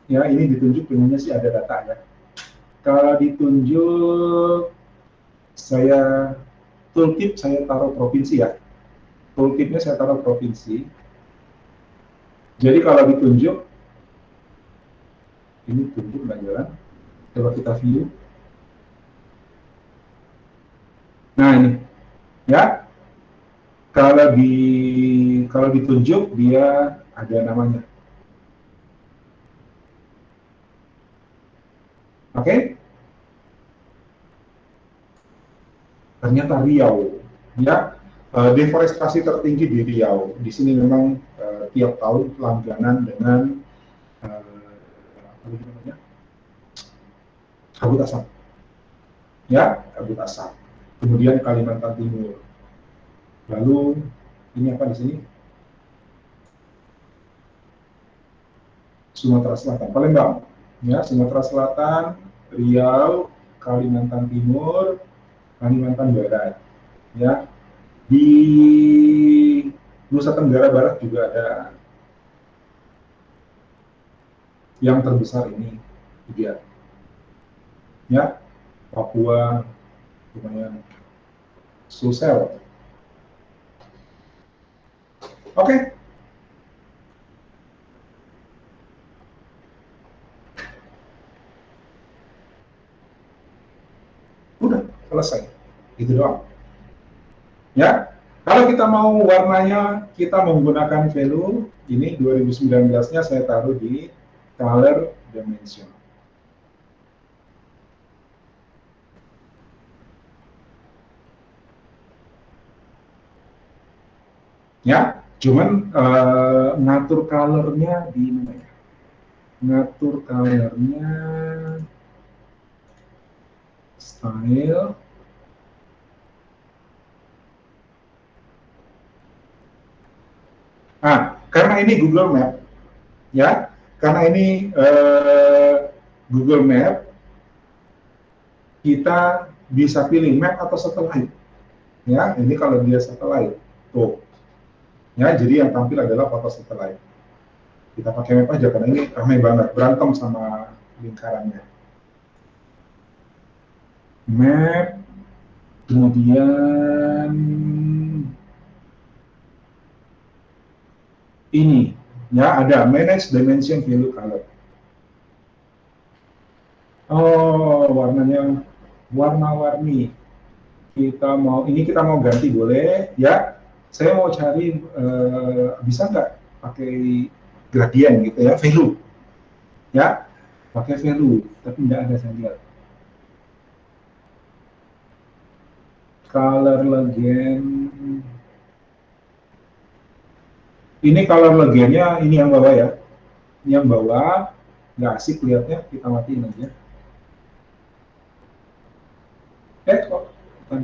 ya, ini ditunjuk punyanya sih ada data ya. Kalau ditunjuk, tooltip saya taruh provinsi ya. Tooltipnya saya taruh provinsi. Jadi kalau ditunjuk, ini tunjuk nggak jalan. Coba kita view. Nah ini, ya. Kalau ditunjuk dia ada namanya. Oke? Ternyata Riau, ya. Deforestasi tertinggi di Riau. Di sini memang tiap tahun langganan dengan kabut asap, ya, kabut asap. Kemudian Kalimantan Timur. Lalu ini apa di sini? Sumatera Selatan, Palembang, ya, Sumatera Selatan, Riau, Kalimantan Timur, Kalimantan Barat, ya. Di Nusa Tenggara Barat juga ada. Yang terbesar ini dia, ya, Papua, lumayan, Sulsel. Oke. Udah selesai, itu doang. Ya, kalau kita mau warnanya, kita menggunakan value ini 2019-nya saya taruh di color dimension. Ya, cuman ngatur colornya di mana ya? Ngatur colornya style. Karena ini Google Map, ya, karena ini Google Map, kita bisa pilih map atau satellite, ya. Ini kalau dia satellite, tuh, ya. Jadi yang tampil adalah foto satellite. Kita pakai map aja karena ini ramai banget, berantem sama lingkarannya. Map, kemudian ini, ya, ada manage dimension value color. Oh, warnanya warna-warni. Kita mau ganti boleh ya. Saya mau cari bisa nggak pakai gradient gitu ya, value ya, pakai value, tapi nggak ada saya lihat. Color legend. Ini color legendnya ini yang bawah ya. Ini yang bawah nggak asik lihatnya, kita matiin aja. Kok bukan.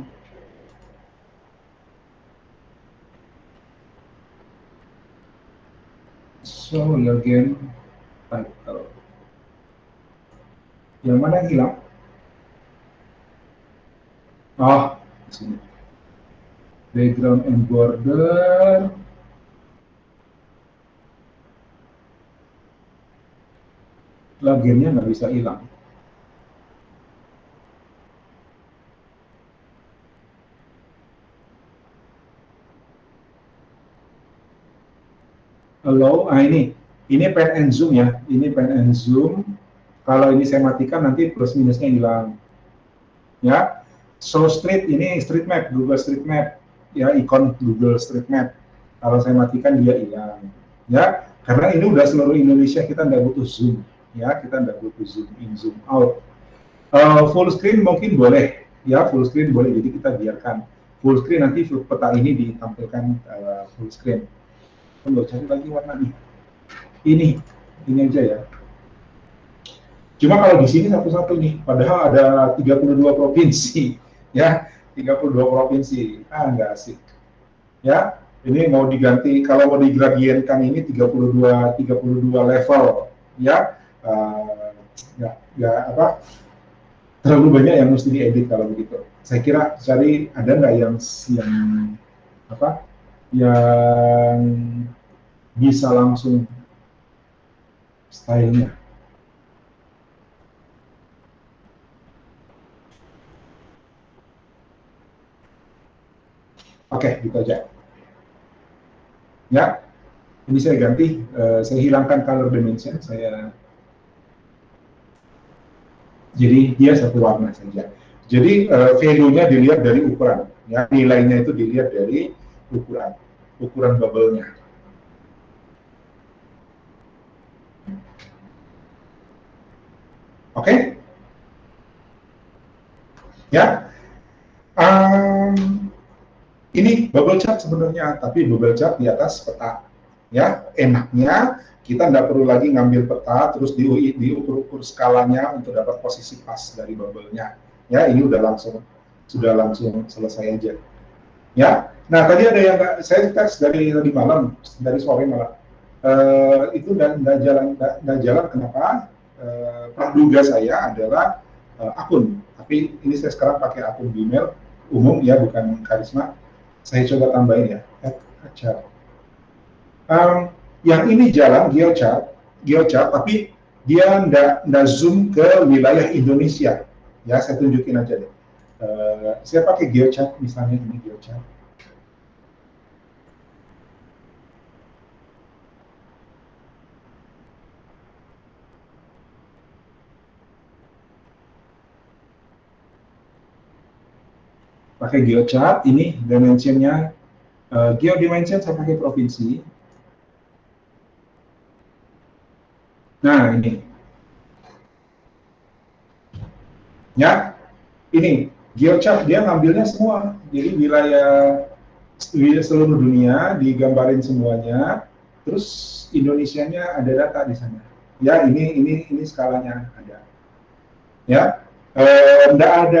So legend title. Yang mana yang hilang? Oh, di sini. Background and border. Legendnya nggak bisa hilang. Allow, ini pen and zoom ya, ini pen and zoom. Kalau ini saya matikan nanti plus minusnya hilang. Ya, show street ini street map, Google Street Map, ya ikon Google Street Map. Kalau saya matikan dia hilang. Ya, karena ini udah seluruh Indonesia, kita nggak butuh zoom. Ya, kita nggak butuh zoom in, zoom out. Full screen mungkin boleh, ya full screen boleh. Jadi kita biarkan full screen, nanti peta ini ditampilkan full screen. Tunggu, cari lagi warna nih. Ini aja ya. Cuma kalau di sini satu-satu nih, padahal ada 32 provinsi, ya 32 provinsi, nggak asik. Ya, ini mau diganti, kalau mau digradienkan ini 32 level, ya, nggak apa, terlalu banyak yang mesti diedit kalau begitu. Saya kira cari ada nggak yang apa, yang bisa langsung stylenya. Oke, gitu aja. Ya, ini saya ganti, saya hilangkan color dimension, jadi dia satu warna saja. Jadi value-nya dilihat dari ukuran, ya nilainya itu dilihat dari ukuran bubble-nya. Oke? Ya. Ini bubble chart sebenarnya, tapi bubble chart di atas peta. Ya, enaknya kita nggak perlu lagi ngambil peta terus diukur-ukur skalanya untuk dapat posisi pas dari bubble-nya. Ya, ini sudah langsung selesai aja. Ya, nah tadi ada yang saya tes dari tadi malam, dari sore malam. Itu nggak jalan kenapa? Praduga saya adalah akun, tapi ini saya sekarang pakai akun Gmail umum ya, bukan Karisma. Saya coba tambahin ya, chart. Yang ini jalan geochart, tapi dia nggak zoom ke wilayah Indonesia. Ya, saya tunjukin aja deh. Saya pakai geochart, misalnya ini geochart. Pakai geochart, ini dimensionnya, geodimension saya pakai provinsi. Nah, ini. Ya, ini geochart dia ngambilnya semua. Jadi wilayah seluruh dunia digambarin semuanya. Terus Indonesianya ada data di sana. Ya, ini skalanya ada. Ya, enggak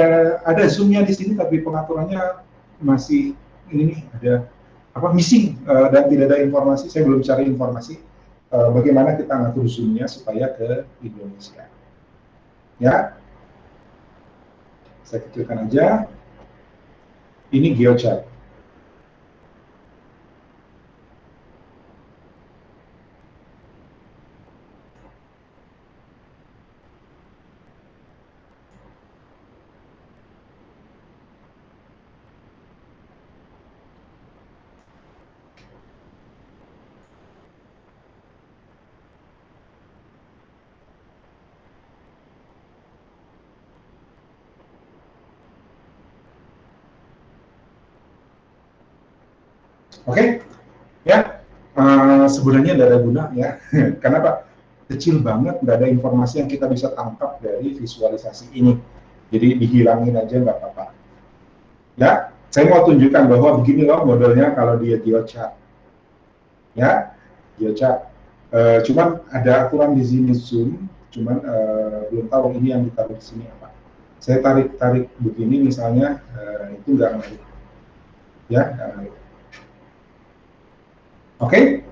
ada zoomnya di sini, tapi pengaturannya masih ini nih, ada apa missing, dan tidak ada informasi. Saya belum cari informasi bagaimana kita ngatur zoomnya supaya ke Indonesia. Ya, saya kecilkan aja. Ini geochart. Oke, ya. Sebenarnya tidak ada guna ya. Kenapa? Kecil banget, nggak ada informasi yang kita bisa tangkap dari visualisasi ini. Jadi dihilangin aja nggak apa-apa. Ya, saya mau tunjukkan bahwa begini loh modelnya kalau dia GeoChart. Ya, GeoChart. Cuman ada aturan di sini zoom, cuman belum tahu ini yang ditaruh di sini apa. Saya tarik begini misalnya, itu nggak naik. Ya, nggak naik. Oke?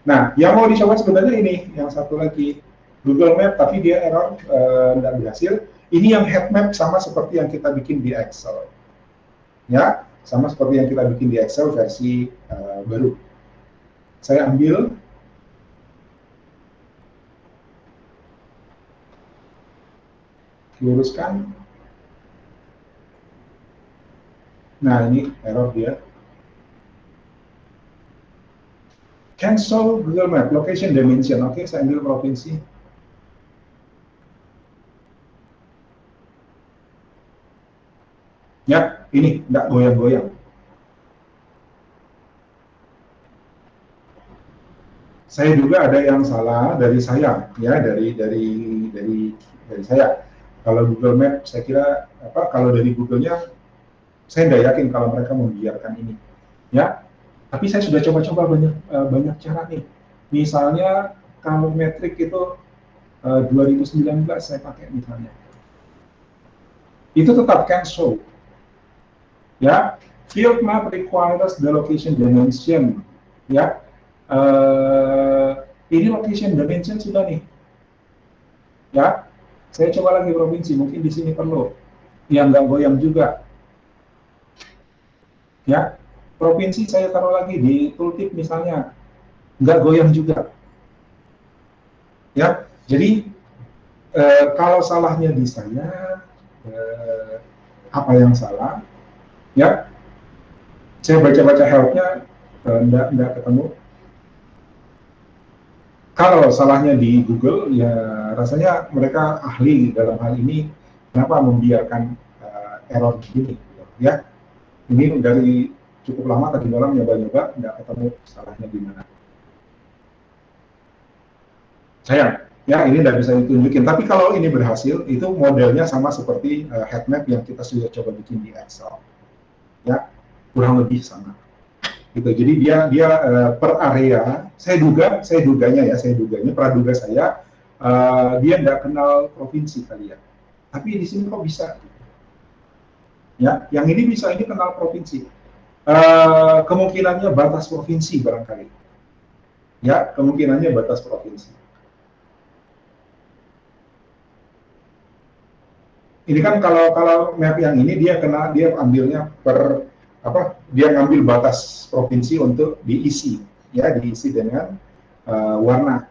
Nah, yang mau dicoba sebenarnya ini, yang satu lagi. Google Map, tapi dia error, nggak berhasil. Ini yang head map sama seperti yang kita bikin di Excel. Ya, sama seperti yang kita bikin di Excel versi baru. Saya ambil. Luruskan. Nah, ini error dia. Cancel Google Map, location dimension. Oke, saya ambil provinsi. Ya, ini nggak goyang-goyang. Saya juga ada yang salah dari saya, ya dari saya. Kalau Google Map, saya kira kalau dari Google-nya, saya nggak yakin kalau mereka membiarkan ini, ya. Tapi saya sudah coba-coba banyak cara nih. Misalnya kalau metrik itu 2019 saya pakai misalnya, itu tetap cancel. Ya, field map requires the location dimension. Ya, ini location dimension sudah nih. Ya, saya coba lagi provinsi, mungkin di sini perlu yang nggak goyang juga. Ya, provinsi saya taruh lagi di tooltip misalnya, nggak goyang juga. Ya, jadi kalau salahnya di saya, apa yang salah? Ya, saya baca-baca help-nya, nggak ketemu. Kalau salahnya di Google, ya rasanya mereka ahli dalam hal ini, kenapa membiarkan error begini, ya. Ini dari cukup lama tadi malam nyoba-nyoba, nggak ketemu salahnya di mana. Sayang, ya ini nggak bisa ditunjukin. Tapi kalau ini berhasil, itu modelnya sama seperti head map yang kita sudah coba bikin di Excel. Ya, kurang lebih sama. Gitu. Jadi dia per area. Saya duganya praduga saya, dia nggak kenal provinsi kali ya. Tapi di sini kok bisa? Ya, yang ini bisa, ini kenal provinsi. Kemungkinannya batas provinsi barangkali. Ya, kemungkinannya batas provinsi. Ini kan kalau map yang ini dia ambilnya per dia ngambil batas provinsi untuk diisi, ya diisi dengan warna,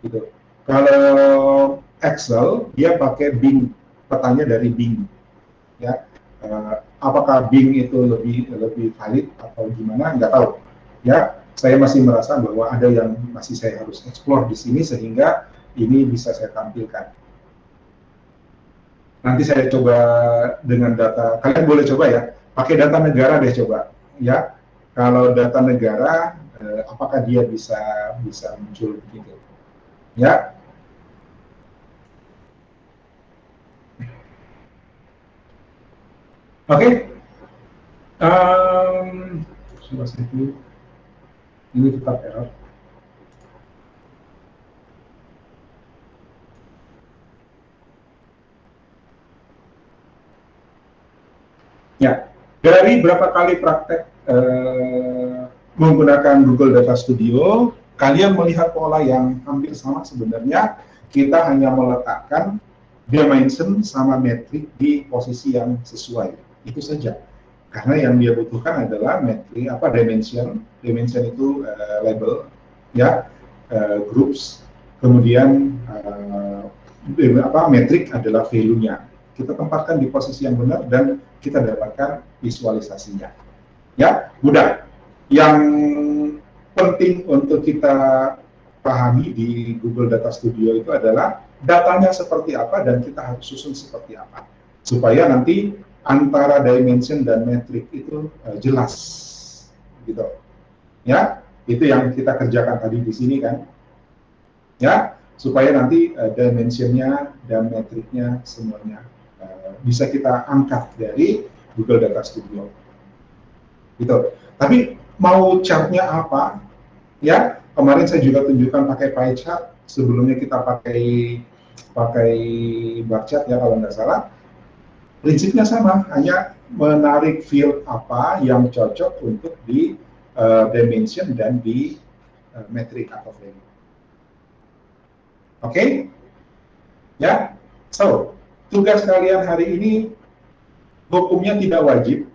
gitu. Kalau Excel dia pakai Bing, petanya dari Bing, ya. Apakah Bing itu lebih valid atau gimana, nggak tahu. Ya, saya masih merasa bahwa ada yang masih saya harus explore di sini sehingga ini bisa saya tampilkan. Nanti saya coba dengan data, kalian boleh coba ya, pakai data negara deh coba. Ya, kalau data negara, apakah dia bisa muncul begitu? Ya. Oke, ini tetap error. Ya, dari berapa kali praktek menggunakan Google Data Studio, kalian melihat pola yang hampir sama sebenarnya. Kita hanya meletakkan dimension sama metrik di posisi yang sesuai. Itu saja. Karena yang dia butuhkan adalah metrik dimension itu label, ya, groups, kemudian metrik adalah value-nya. Kita tempatkan di posisi yang benar dan kita dapatkan visualisasinya. Ya, mudah. Yang penting untuk kita pahami di Google Data Studio itu adalah datanya seperti apa dan kita harus susun seperti apa. Supaya nanti antara dimension dan metrik itu jelas. Gitu. Ya, itu yang kita kerjakan tadi di sini kan. Ya, supaya nanti dimensionnya dan metriknya semuanya bisa kita angkat dari Google Data Studio. Gitu. Tapi mau chartnya apa? Ya, kemarin saya juga tunjukkan pakai pie chart. Sebelumnya kita pakai bar chart ya kalau nggak salah. Prinsipnya sama, hanya menarik field apa yang cocok untuk di dimension dan di metrik atau value. Oke? Ya, so tugas kalian hari ini hukumnya tidak wajib.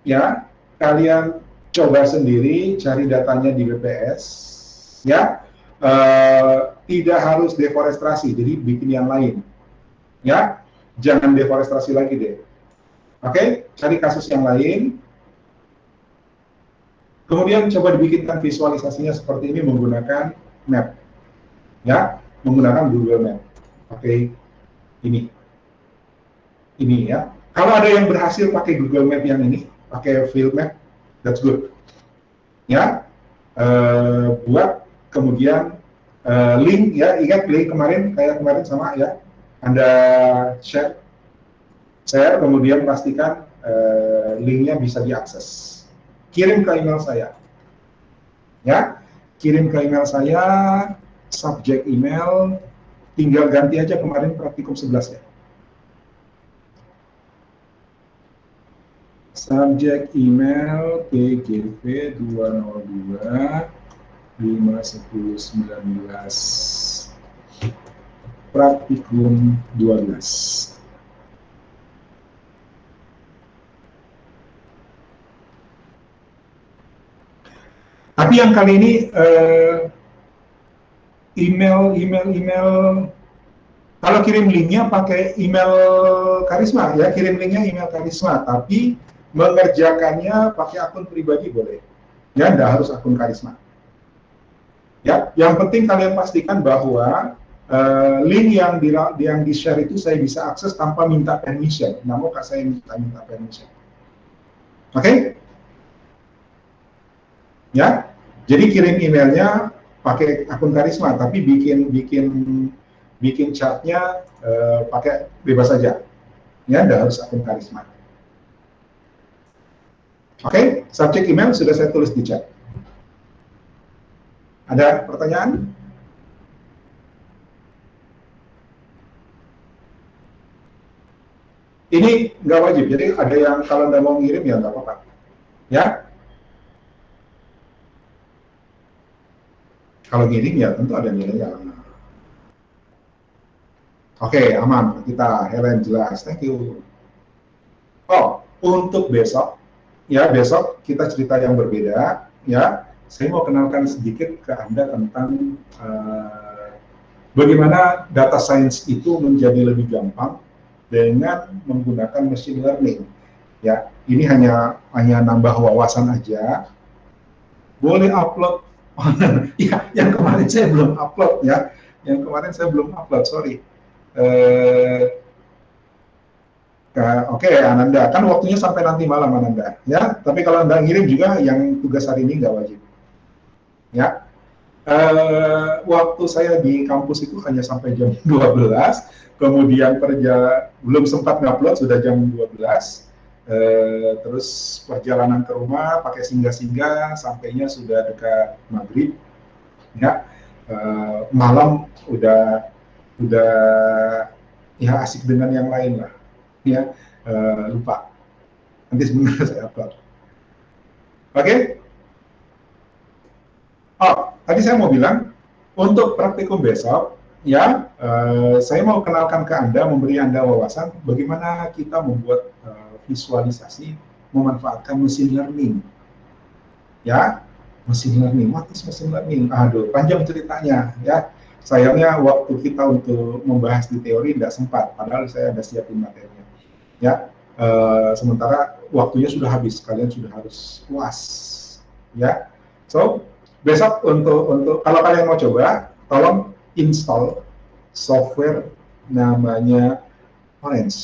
Ya, kalian coba sendiri cari datanya di BPS. Ya, tidak harus deforestasi, jadi bikin yang lain. Ya, jangan deforestasi lagi deh. Oke, cari kasus yang lain. Kemudian coba dibikinkan visualisasinya seperti ini menggunakan map. Ya, menggunakan Google Map. Oke, ini ya. Kalau ada yang berhasil pakai Google Map yang ini, pakai field map, that's good. Ya, buat kemudian link ya, ingat link kemarin kayak kemarin sama ya, Anda share, kemudian pastikan linknya bisa diakses. Kirim ke email saya, ya, kirim ke email saya, subject email, tinggal ganti aja kemarin praktikum 11 ya. Subject email PGV 202 51019 praktikum 12. Tapi yang kali ini email, kalau kirim linknya pakai email Karisma ya, kirim linknya email Karisma, tapi mengerjakannya pakai akun pribadi boleh, ya, tidak harus akun Karisma. Ya, yang penting kalian pastikan bahwa link yang di share itu saya bisa akses tanpa minta permission. Namun saya minta permission. Oke? Ya, jadi kirim emailnya pakai akun Karisma, tapi bikin chartnya pakai bebas saja, ya, tidak harus akun Karisma. Oke, subject email sudah saya tulis di chat. Ada pertanyaan? Ini nggak wajib, jadi ada yang kalau nggak mau ngirim ya nggak apa-apa, ya. Kalau ngirim ya tentu ada nilainya. Oke, aman, kita Helen jelas, thank you. Oh, untuk besok, ya besok kita cerita yang berbeda, ya. Saya mau kenalkan sedikit ke Anda tentang bagaimana data science itu menjadi lebih gampang dengan menggunakan machine learning. Ya, ini hanya nambah wawasan aja. Boleh upload. Ya, yang kemarin saya belum upload ya. Sorry. Oke, Ananda, kan waktunya sampai nanti malam Ananda, ya. Tapi kalau Anda ngirim juga yang tugas hari ini nggak wajib, ya. Waktu saya di kampus itu hanya sampai jam 12, kemudian belum sempat ngupload sudah jam 12, terus perjalanan ke rumah pakai singgah-singgah, sampainya sudah dekat maghrib, ya. Malam udah ya asik dengan yang lain lah, ya. Lupa, nanti sebenarnya saya upload. Oke? Oh, tadi saya mau bilang, untuk praktikum besok, ya, saya mau kenalkan ke Anda, memberi Anda wawasan bagaimana kita membuat visualisasi memanfaatkan machine learning. Ya, machine learning, what is machine learning? Aduh, panjang ceritanya, ya. Sayangnya waktu kita untuk membahas di teori tidak sempat, padahal saya ada siapin materinya. Ya, sementara waktunya sudah habis, kalian sudah harus puas, ya. So, besok untuk kalau kalian mau coba, tolong install software namanya Orange.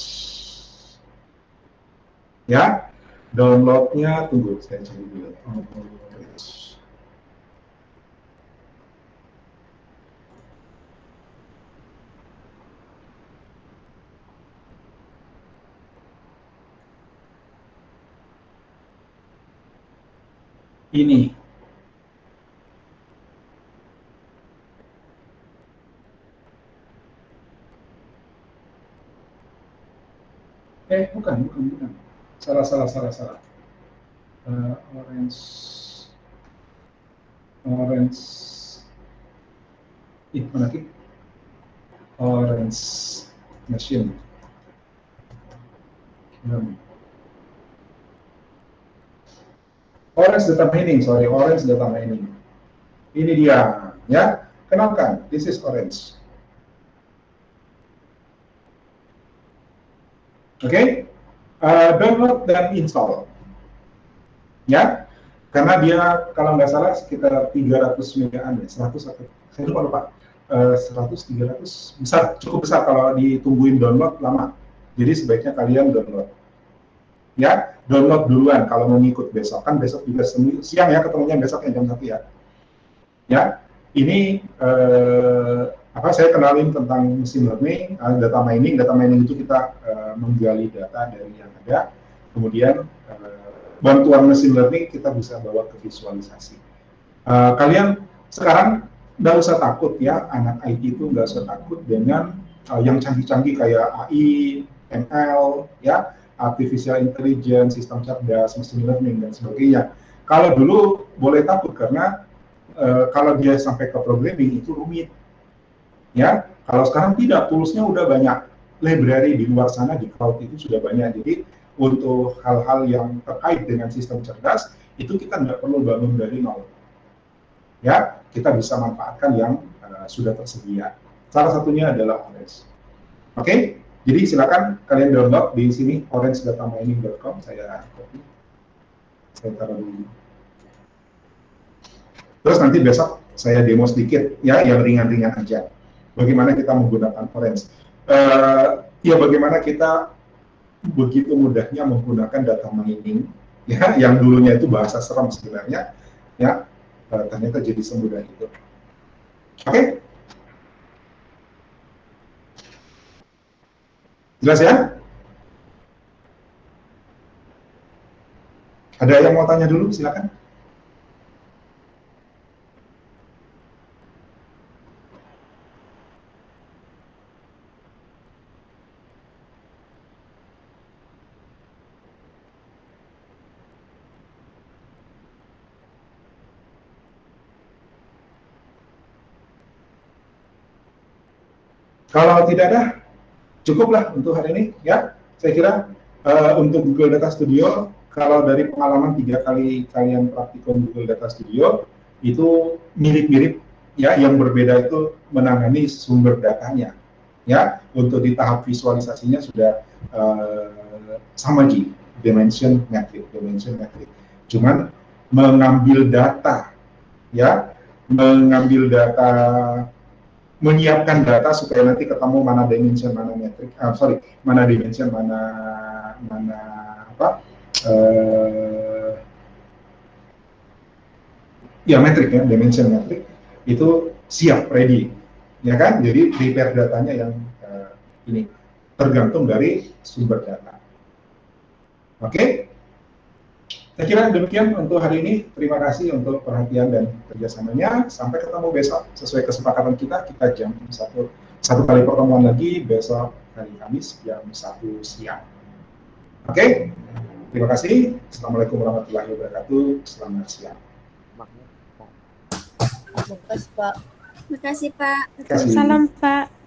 Ya, downloadnya tunggu saya cari dulu. ini. Bukan. Salah. Orange. Mana sih? Orange machine. Orange data mining. Ini dia, ya. Kenalkan, this is Orange. Oke, download dan install, ya. Karena dia kalau nggak salah sekitar 300 megaan, ya, 100 atau saya lupa. 100, 300 besar, cukup besar kalau ditungguin download lama. Jadi sebaiknya kalian download. Ya, download duluan kalau mau ngikut besok. Kan besok juga siang ya, ketemunya besok jam 1 ya. Ya, ini saya kenalin tentang machine learning, data mining. Data mining itu kita menggali data dari yang ada, kemudian bantuan machine learning kita bisa bawa ke visualisasi. Kalian sekarang nggak usah takut ya, anak IT itu nggak usah takut dengan yang canggih-canggih kayak AI, ML, ya, artificial intelligence, sistem cerdas, machine learning dan sebagainya. Kalau dulu boleh takut karena kalau dia sampai ke programming itu rumit. Ya, kalau sekarang tidak, toolsnya udah banyak, library di luar sana di cloud itu sudah banyak. Jadi untuk hal-hal yang terkait dengan sistem cerdas itu kita nggak perlu bangun dari nol. Ya, kita bisa manfaatkan yang sudah tersedia. Salah satunya adalah Orange. Oke, jadi silakan kalian download di sini orangedatamining.com. Saya copy, saya taruh dulu. Terus nanti besok saya demo sedikit ya, yang ringan-ringan aja. Bagaimana kita menggunakan Orange? Ya bagaimana kita begitu mudahnya menggunakan data mining, ya, yang dulunya itu bahasa serem sebenarnya, ya, ternyata jadi semudah itu. Oke? Jelas ya? Ada yang mau tanya dulu? Silakan. Kalau tidak ada, cukuplah untuk hari ini, ya. Saya kira untuk Google Data Studio, kalau dari pengalaman 3 kali kalian praktikum Google Data Studio, itu mirip-mirip, ya. Yang berbeda itu menangani sumber datanya, ya. Untuk di tahap visualisasinya sudah sama Ji, dimension metric. Cuman mengambil data, ya, menyiapkan data supaya nanti ketemu mana dimension, mana metrik, mana dimension, metrik ya, dimension metrik itu siap, ready, ya kan? Jadi prepare datanya yang ini tergantung dari sumber data. Oke? Saya kira demikian untuk hari ini. Terima kasih untuk perhatian dan kerjasamanya. Sampai ketemu besok sesuai kesepakatan kita jam satu kali pertemuan lagi besok hari Kamis jam 1 siang. Oke? Terima kasih. Assalamualaikum warahmatullahi wabarakatuh. Selamat siang. Terima kasih, Pak. Terima kasih, Pak. Terima kasih. Salam, Pak.